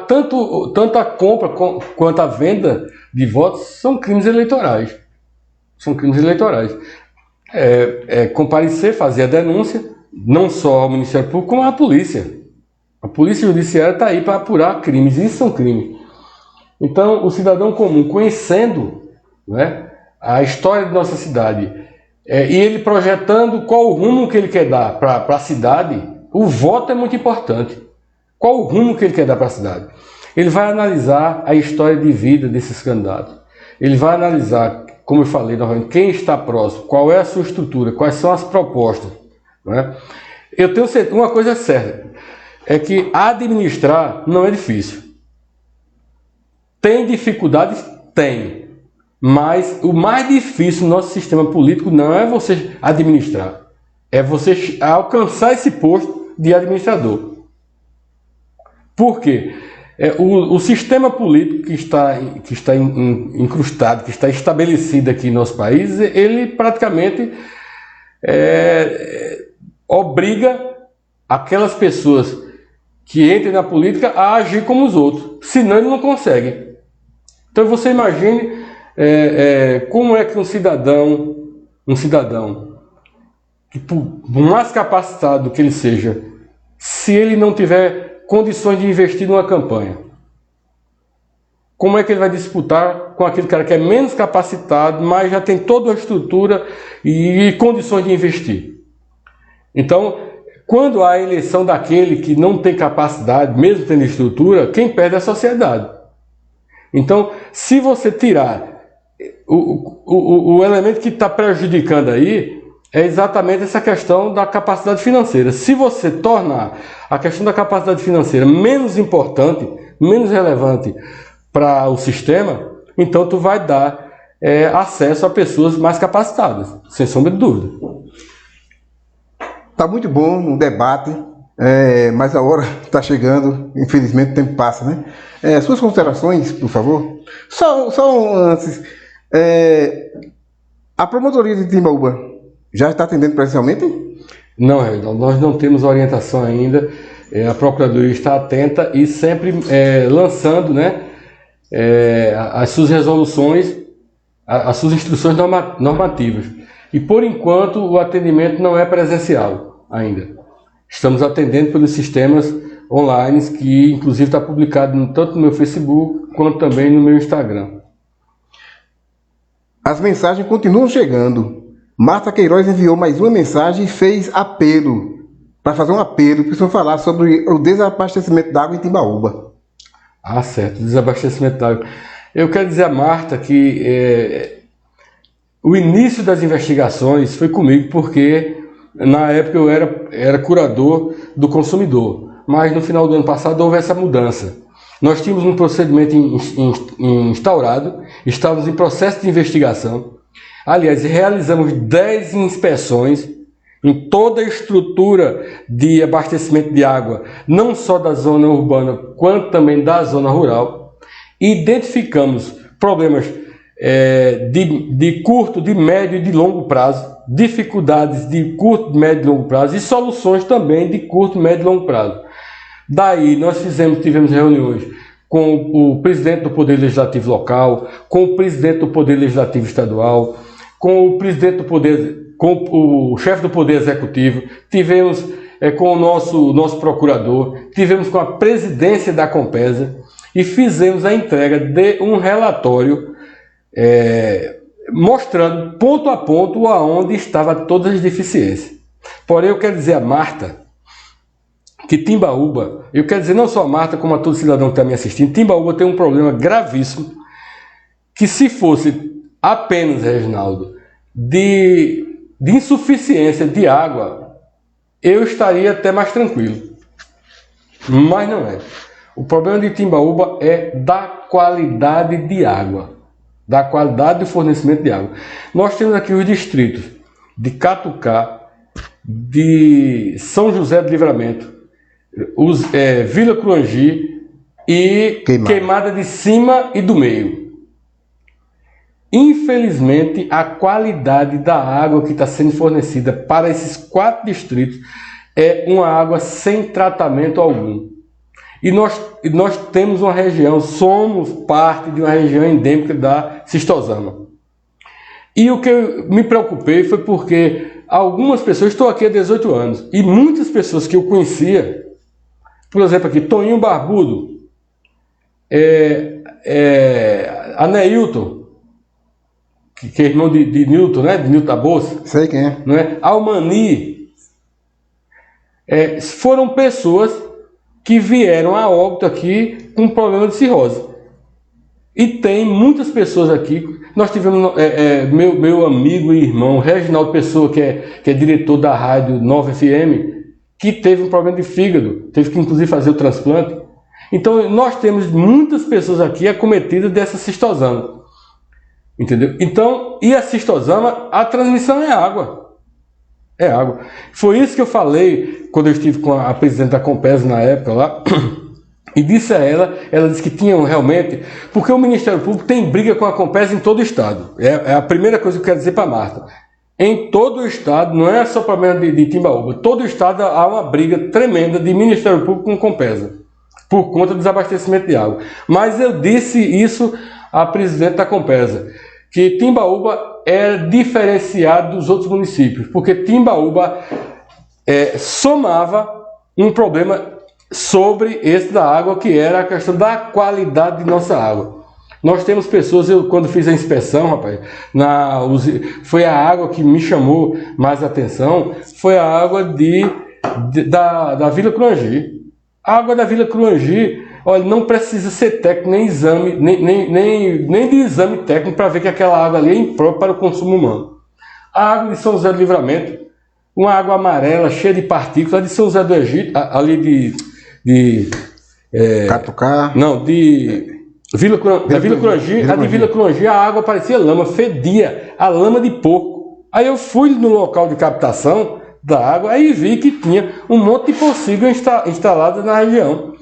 tanto a compra quanto a venda de votos são crimes eleitorais. São crimes eleitorais. Comparecer, fazer a denúncia, não só ao Ministério Público, como à polícia. A polícia judiciária está aí para apurar crimes, isso são crimes. Então, o cidadão comum, conhecendo, né, a história de nossa cidade, e ele projetando qual o rumo que ele quer dar para a cidade, o voto é muito importante. Qual o rumo que ele quer dar para a cidade? Ele vai analisar a história de vida desses candidatos. Ele vai analisar, como eu falei novamente, quem está próximo, qual é a sua estrutura, quais são as propostas. Né? Eu tenho certeza, uma coisa certa, é que administrar não é difícil. Tem dificuldades? Tem. Mas o mais difícil no nosso sistema político não é você administrar, é você alcançar esse posto de administrador. Por quê? O sistema político que está incrustado, que está estabelecido aqui no nosso país, ele praticamente obriga aquelas pessoas que entrem na política a agir como os outros, senão ele não consegue. Então você imagine como é que um cidadão, que por mais capacitado que ele seja, se ele não tiver condições de investir numa campanha, como é que ele vai disputar com aquele cara que é menos capacitado, mas já tem toda a estrutura e condições de investir? Então, quando há a eleição daquele que não tem capacidade, mesmo tendo estrutura, quem perde é a sociedade. Então, se você tirar o elemento que está prejudicando aí, é exatamente essa questão da capacidade financeira. Se você tornar a questão da capacidade financeira menos importante, menos relevante para o sistema, então tu vai dar acesso a pessoas mais capacitadas, sem sombra de dúvida. Tá muito bom o debate, mas a hora está chegando, infelizmente o tempo passa, né? Suas considerações, por favor? Só antes, a promotoria de Timbaúba já está atendendo presencialmente? Não, Reginaldo, nós não temos orientação ainda. A Procuradoria está atenta e sempre lançando, né, as suas resoluções, as suas instruções normativas. E, por enquanto, o atendimento não é presencial ainda. Estamos atendendo pelos sistemas online, que inclusive está publicado tanto no meu Facebook quanto também no meu Instagram. As mensagens continuam chegando. Marta Queiroz enviou mais uma mensagem e fez apelo, para fazer um apelo, para o senhor falar sobre o desabastecimento d'água em Timbaúba. Ah, certo, desabastecimento d'água. Eu quero dizer a Marta que o início das investigações foi comigo, porque na época eu era curador do consumidor. mas no final do ano passado houve essa mudança. Nós tínhamos um procedimento instaurado, estávamos em processo de investigação. Aliás, realizamos 10 inspeções em toda a estrutura de abastecimento de água, não só da zona urbana, quanto também da zona rural. Identificamos problemas de curto, de médio e de longo prazo, dificuldades de curto, médio e longo prazo e soluções também de curto, médio e longo prazo. Daí nós tivemos reuniões com o presidente do Poder Legislativo local, com o presidente do Poder Legislativo estadual, com o presidente do Poder, com o chefe do Poder Executivo, tivemos com o nosso procurador, tivemos com a presidência da Compesa e fizemos a entrega de um relatório mostrando ponto a ponto aonde estavam todas as deficiências. Porém, eu quero dizer a Marta que Timbaúba, eu quero dizer não só a Marta, como a todo cidadão que está me assistindo, Timbaúba tem um problema gravíssimo, que se fosse apenas, Reginaldo, de insuficiência de água, eu estaria até mais tranquilo. Mas não é. O problema de Timbaúba é da qualidade de água, da qualidade do fornecimento de água. Nós temos aqui os distritos de Catucá, de São José do Livramento, Vila Cruangi e Queimada de Cima e do Meio. Infelizmente, a qualidade da água que está sendo fornecida para esses 4 distritos é uma água sem tratamento algum. E nós temos uma região, somos parte de uma região endêmica da cistosama. E o que eu me preocupei foi porque algumas pessoas, estou aqui há 18 anos, e muitas pessoas que eu conhecia, por exemplo aqui, Toninho Barbudo, Aneilton, que é irmão de Newton, né? De Newton da Bolsa. Sei quem é. Não é? Almani. Foram pessoas que vieram a óbito aqui com problema de cirrose. E tem muitas pessoas aqui. Nós tivemos meu amigo e irmão, Reginaldo Pessoa, que é diretor da rádio 9FM, que teve um problema de fígado, teve que inclusive fazer o transplante. Então nós temos muitas pessoas aqui acometidas dessa cistosama. Entendeu? Então, e a cistosama, a transmissão é água. É água. Foi isso que eu falei quando eu estive com a presidente da Compesa na época lá. E disse a ela disse que tinham realmente, porque o Ministério Público tem briga com a Compesa em todo o estado. É a primeira coisa que eu quero dizer para a Marta. Em todo o estado, não é só problema de Timbaúba, todo o estado há uma briga tremenda de Ministério Público com Compesa, por conta do desabastecimento de água. Mas eu disse isso à presidente da Compesa, que Timbaúba é diferenciado dos outros municípios, porque Timbaúba somava um problema sobre esse da água, que era a questão da qualidade de nossa água. Nós temos pessoas, eu quando fiz a inspeção, rapaz, foi a água que me chamou mais atenção, foi a água da Vila Cruangi. A água da Vila Cruangi, olha, não precisa ser técnico, nem exame, nem de exame técnico para ver que aquela água ali é imprópria para o consumo humano. A água de São José do Livramento, uma água amarela, cheia de partículas, de São José do Egito, ali Catucá. Não, da Vila Cruangi, a de Vila Cruangi, a água parecia lama, fedia, a lama de porco. Aí eu fui no local de captação da água, aí vi que tinha um monte de possível instalada na região.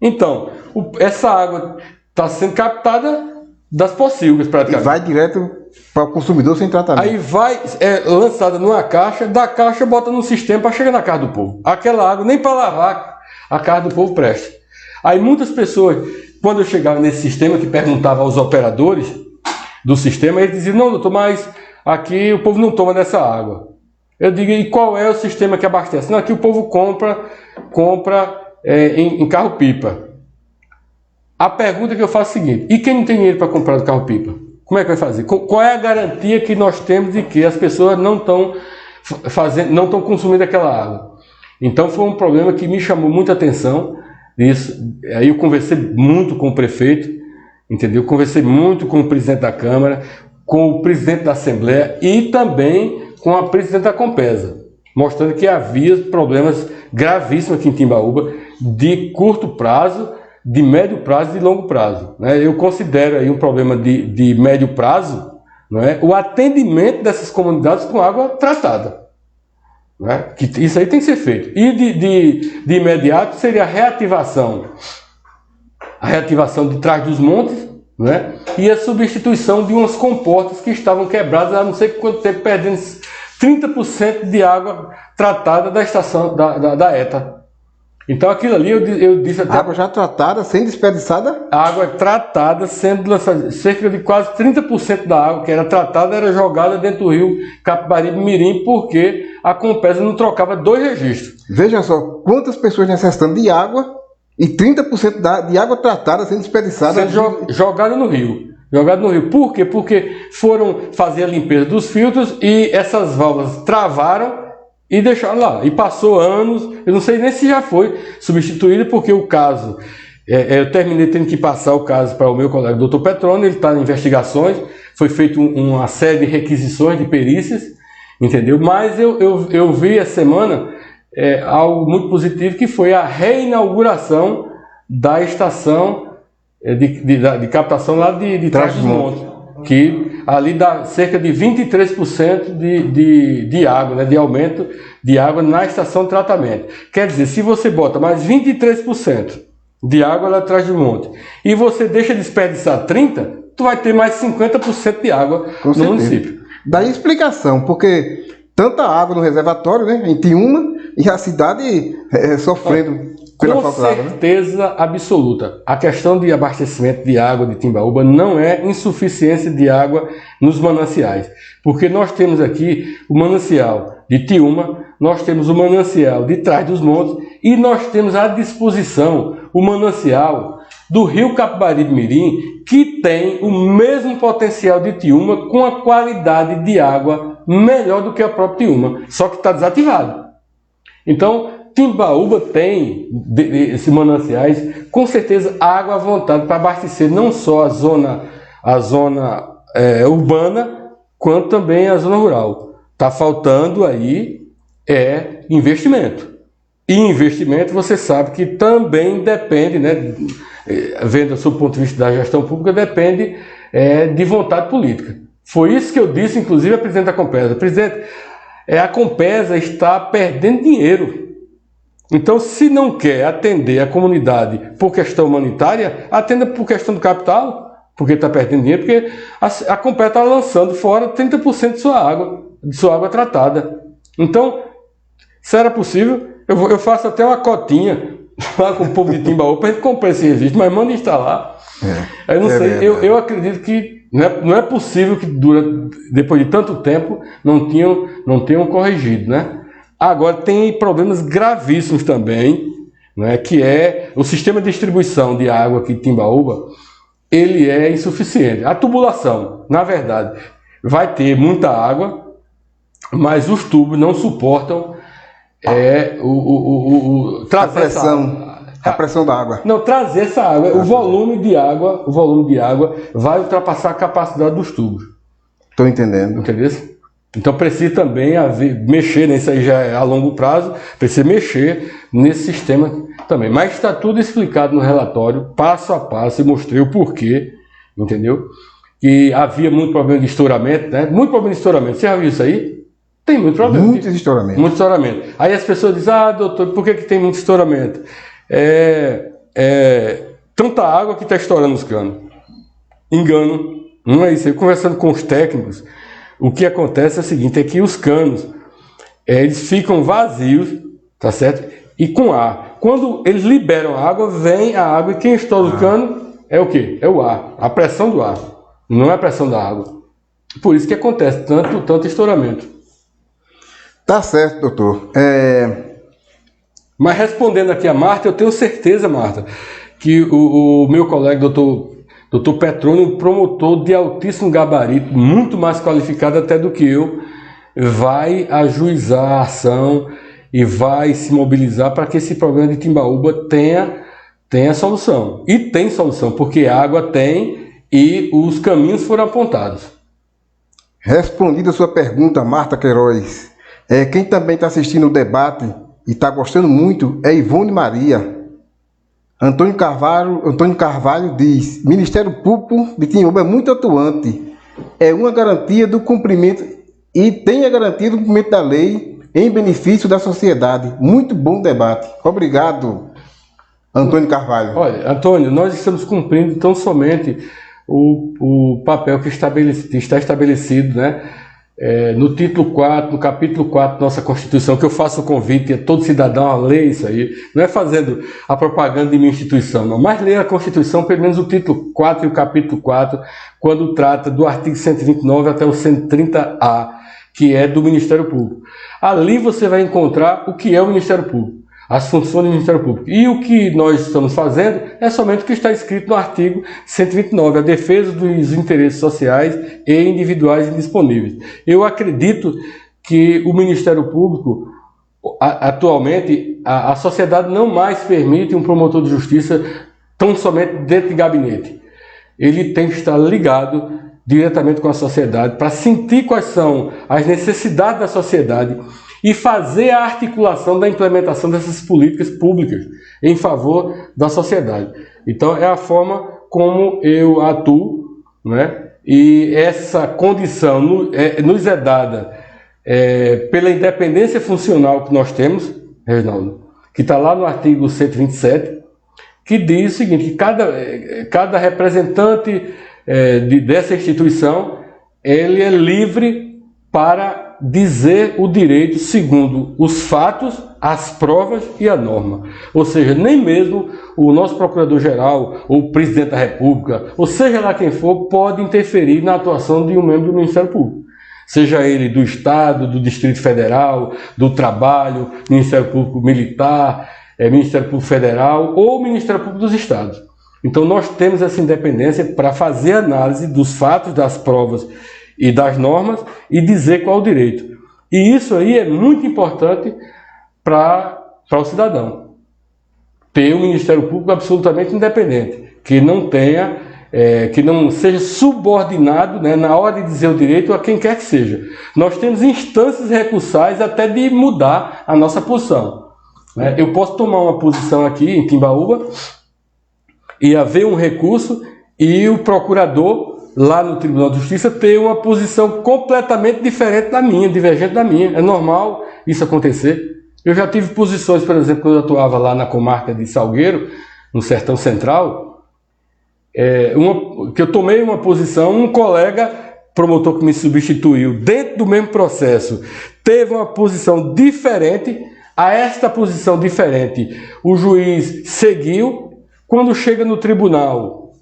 Então, essa água está sendo captada das possíveis praticamente. E vai direto para o consumidor sem tratamento. Aí vai, lançada numa caixa, da caixa bota no sistema para chegar na casa do povo. Aquela água nem para lavar a casa do povo presta. Aí muitas pessoas, quando eu chegava nesse sistema, que perguntava aos operadores do sistema, eles diziam, não, doutor, mas aqui o povo não toma dessa água. Eu digo, e qual é o sistema que abastece? Não, aqui o povo compra em carro-pipa. A pergunta que eu faço é a seguinte, e quem não tem dinheiro para comprar do carro-pipa? Como é que vai fazer? Qual é a garantia que nós temos de que as pessoas não estão consumindo aquela água? Então foi um problema que me chamou muita atenção. Aí eu conversei muito com o prefeito, entendeu? Conversei muito com o presidente da Câmara, com o presidente da Assembleia e também com a presidente da Compesa, mostrando que havia problemas gravíssimos aqui em Timbaúba, de curto prazo, de médio prazo e de longo prazo, né? Eu considero aí um problema de médio prazo, né, o atendimento dessas comunidades com água tratada, né? Que isso aí tem que ser feito. E de imediato seria a reativação de Trás dos Montes, né? E a substituição de umas comportas que estavam quebradas há não sei quanto tempo, perdendo 30% de água tratada da estação da ETA. Então aquilo ali eu disse até... Água já tratada, sem desperdiçada? A água tratada, sendo lançada, cerca de quase 30% da água que era tratada era jogada dentro do rio Capibaribe-Mirim, porque a Compesa não trocava 2 registros. Veja só, quantas pessoas necessitando de água e 30% de água tratada sendo desperdiçada. Jogada no rio. Jogada no rio. Por quê? Porque foram fazer a limpeza dos filtros e essas válvulas travaram e deixaram lá. E passou anos, eu não sei nem se já foi substituído, porque o caso, eu terminei tendo que passar o caso para o meu colega Dr. Petrone, ele está em investigações, foi feita uma série de requisições de perícias, entendeu? Mas eu vi essa semana algo muito positivo, que foi a reinauguração da estação de captação lá de Trás dos Montes, que ali dá cerca de 23% de água, né, de aumento de água na estação de tratamento. Quer dizer, se você bota mais 23% de água lá atrás do monte e você deixa desperdiçar 30%, tu vai ter mais 50% de água no município. Daí explicação, porque tanta água no reservatório, né, em Tiúma, e a cidade sofrendo pela falta de água. Com certeza absoluta. A questão de abastecimento de água de Timbaúba não é insuficiência de água nos mananciais. Porque nós temos aqui o manancial de Tiúma, nós temos o manancial de Trás dos Montes e nós temos à disposição o manancial do rio Capibaribe-Mirim, que tem o mesmo potencial de Tiúma, com a qualidade de água melhor do que a própria Tiúma, só que está desativado. Então, Timbaúba tem esses mananciais, com certeza, água à vontade para abastecer não só a zona urbana, quanto também a zona rural. Está faltando aí investimento. E investimento, você sabe que também depende, né, vendo do ponto de vista da gestão pública, depende de vontade política. Foi isso que eu disse, inclusive, à presidente da Compesa. Presidente, a Compesa está perdendo dinheiro. Então, se não quer atender a comunidade por questão humanitária, atenda por questão do capital, porque está perdendo dinheiro, porque a Compesa está lançando fora 30% de sua água tratada. Então, se era possível, eu faço até uma cotinha lá com o povo de Timbaúba para a gente comprar esse registro, mas manda instalar. Eu não sei, eu acredito que não é possível que depois de tanto tempo não tenham corrigido, né? Agora tem problemas gravíssimos também, né, que é o sistema de distribuição de água aqui de Timbaúba, ele é insuficiente. A tubulação, na verdade, vai ter muita água, mas os tubos não suportam trazer a pressão da água. Não, trazer essa água, o volume de água vai ultrapassar a capacidade dos tubos. Estou entendendo. Entendeu? Então precisa também mexer, nisso aí já é a longo prazo, precisa mexer nesse sistema também. Mas está tudo explicado no relatório, passo a passo, e mostrei o porquê, entendeu? Que havia muito problema de estouramento, né? Muito problema de estouramento. Você já viu isso aí? Tem muito problema. Muito estouramento. Muito estouramento. Aí as pessoas dizem, doutor, por que tem muito estouramento? Tanta água que está estourando os canos. Engano. Não é isso. Eu conversando com os técnicos, o que acontece é o seguinte, é que os canos, eles ficam vazios, tá certo? E com ar. Quando eles liberam a água, vem a água, e quem estoura o cano é o quê? É o ar, a pressão do ar, não é a pressão da água. Por isso que acontece tanto estouramento. Tá certo, doutor. Mas respondendo aqui a Marta, eu tenho certeza, Marta, que o meu colega, Dr. Petrone, um promotor de altíssimo gabarito, muito mais qualificado até do que eu, vai ajuizar a ação e vai se mobilizar para que esse problema de Timbaúba tenha solução. E tem solução, porque água tem e os caminhos foram apontados. Respondida a sua pergunta, Marta Queiroz, quem também está assistindo o debate e está gostando muito é Ivone Maria. Antônio Carvalho diz: Ministério Público de Timbaúba é muito atuante, é uma garantia do cumprimento e tem a garantia do cumprimento da lei em benefício da sociedade. Muito bom debate. Obrigado, Antônio Carvalho. Olha, Antônio, nós estamos cumprindo tão somente o papel que está estabelecido, né? No título 4, no capítulo 4 da nossa Constituição, que eu faço o convite a todo cidadão a ler isso aí, não é fazendo a propaganda de minha instituição, não, mas ler a Constituição, pelo menos o título 4 e o capítulo 4, quando trata do artigo 129 até o 130A, que é do Ministério Público. Ali você vai encontrar o que é o Ministério Público, as funções do Ministério Público. E o que nós estamos fazendo é somente o que está escrito no artigo 129, a defesa dos interesses sociais e individuais indisponíveis. Eu acredito que o Ministério Público, atualmente, a sociedade não mais permite um promotor de justiça tão somente dentro de gabinete. Ele tem que estar ligado diretamente com a sociedade para sentir quais são as necessidades da sociedade e fazer a articulação da implementação dessas políticas públicas em favor da sociedade. Então, é a forma como eu atuo, né? E essa condição nos é dada pela independência funcional que nós temos, Reginaldo, que está lá no artigo 127, que diz o seguinte, que cada representante dessa instituição, ele é livre para dizer o direito segundo os fatos, as provas e a norma. Ou seja, nem mesmo o nosso Procurador-Geral, ou o Presidente da República, ou seja lá quem for, pode interferir na atuação de um membro do Ministério Público. Seja ele do Estado, do Distrito Federal, do Trabalho, Ministério Público Militar, Ministério Público Federal ou Ministério Público dos Estados. Então nós temos essa independência para fazer análise dos fatos, das provas e das normas e dizer qual é o direito. E isso aí é muito importante para o cidadão. Ter um Ministério Público absolutamente independente, que não tenha, que não seja subordinado, né, na hora de dizer o direito a quem quer que seja. Nós temos instâncias recursais até de mudar a nossa posição. Né? Eu posso tomar uma posição aqui em Timbaúba e haver um recurso e o procurador lá no Tribunal de Justiça ter uma posição completamente diferente da minha, divergente da minha. É normal isso acontecer. Eu já tive posições, por exemplo, quando eu atuava lá na comarca de Salgueiro, no Sertão Central, que eu tomei uma posição, um colega promotor que me substituiu dentro do mesmo processo teve uma posição diferente. A esta posição diferente o juiz seguiu. Quando chega no tribunal,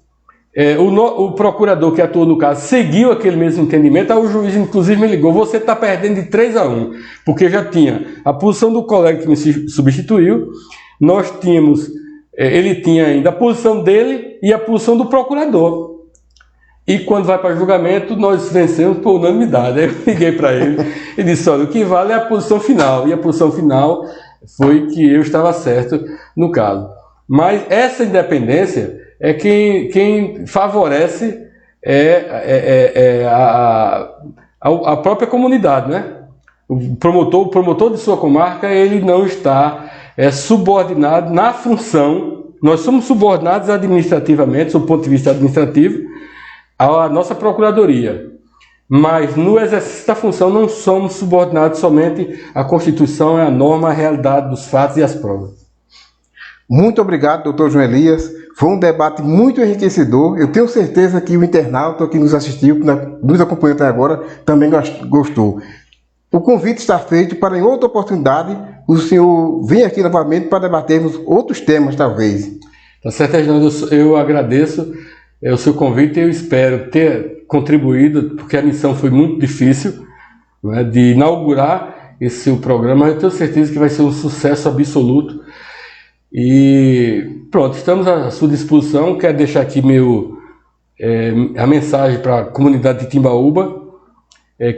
o procurador que atuou no caso seguiu aquele mesmo entendimento. Aí o juiz inclusive me ligou: você está perdendo de 3-1, porque já tinha a posição do colega que me substituiu, nós tínhamos, ele tinha ainda a posição dele e a posição do procurador. E quando vai para julgamento, nós vencemos por unanimidade. Aí eu liguei para ele e disse: olha, o que vale é a posição final. E a posição final foi que eu estava certo no caso. Mas essa independência é quem favorece a própria comunidade, né? O promotor de sua comarca, ele não está subordinado na função. Nós somos subordinados administrativamente, do ponto de vista administrativo, à nossa procuradoria. Mas no exercício da função não somos subordinados somente à Constituição, à norma, à realidade dos fatos e às provas. Muito obrigado, doutor João Elias. Foi um debate muito enriquecedor. Eu tenho certeza que o internauta que nos assistiu, que nos acompanhou até agora, também gostou. O convite está feito para, em outra oportunidade, o senhor vir aqui novamente para debatermos outros temas, talvez. Tá certo, Reginaldo. Eu agradeço o seu convite e eu espero ter contribuído, porque a missão foi muito difícil, né, de inaugurar esse programa. Eu tenho certeza que vai ser um sucesso absoluto. E pronto, estamos à sua disposição. Quero deixar aqui a mensagem para a comunidade de Timbaúba,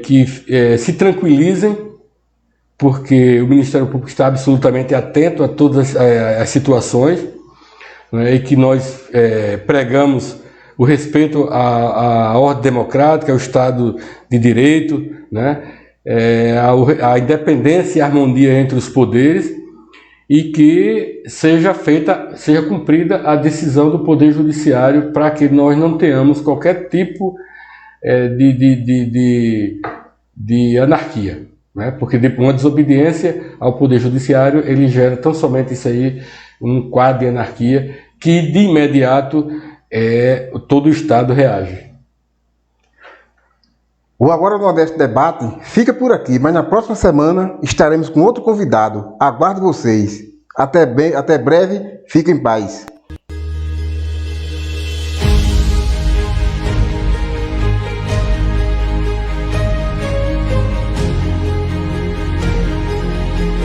que se tranquilizem, porque o Ministério Público está absolutamente atento a todas as situações, né, e que nós pregamos o respeito à ordem democrática, ao Estado de Direito, né, a independência e a harmonia entre os poderes. e que seja cumprida a decisão do Poder Judiciário para que nós não tenhamos qualquer tipo de anarquia, né? Porque uma desobediência ao Poder Judiciário, ele gera tão somente isso aí, um quadro de anarquia, que de imediato todo o Estado reage. O Agora Nordeste Debate fica por aqui, mas na próxima semana estaremos com outro convidado. Aguardo vocês. Até breve, fiquem em paz.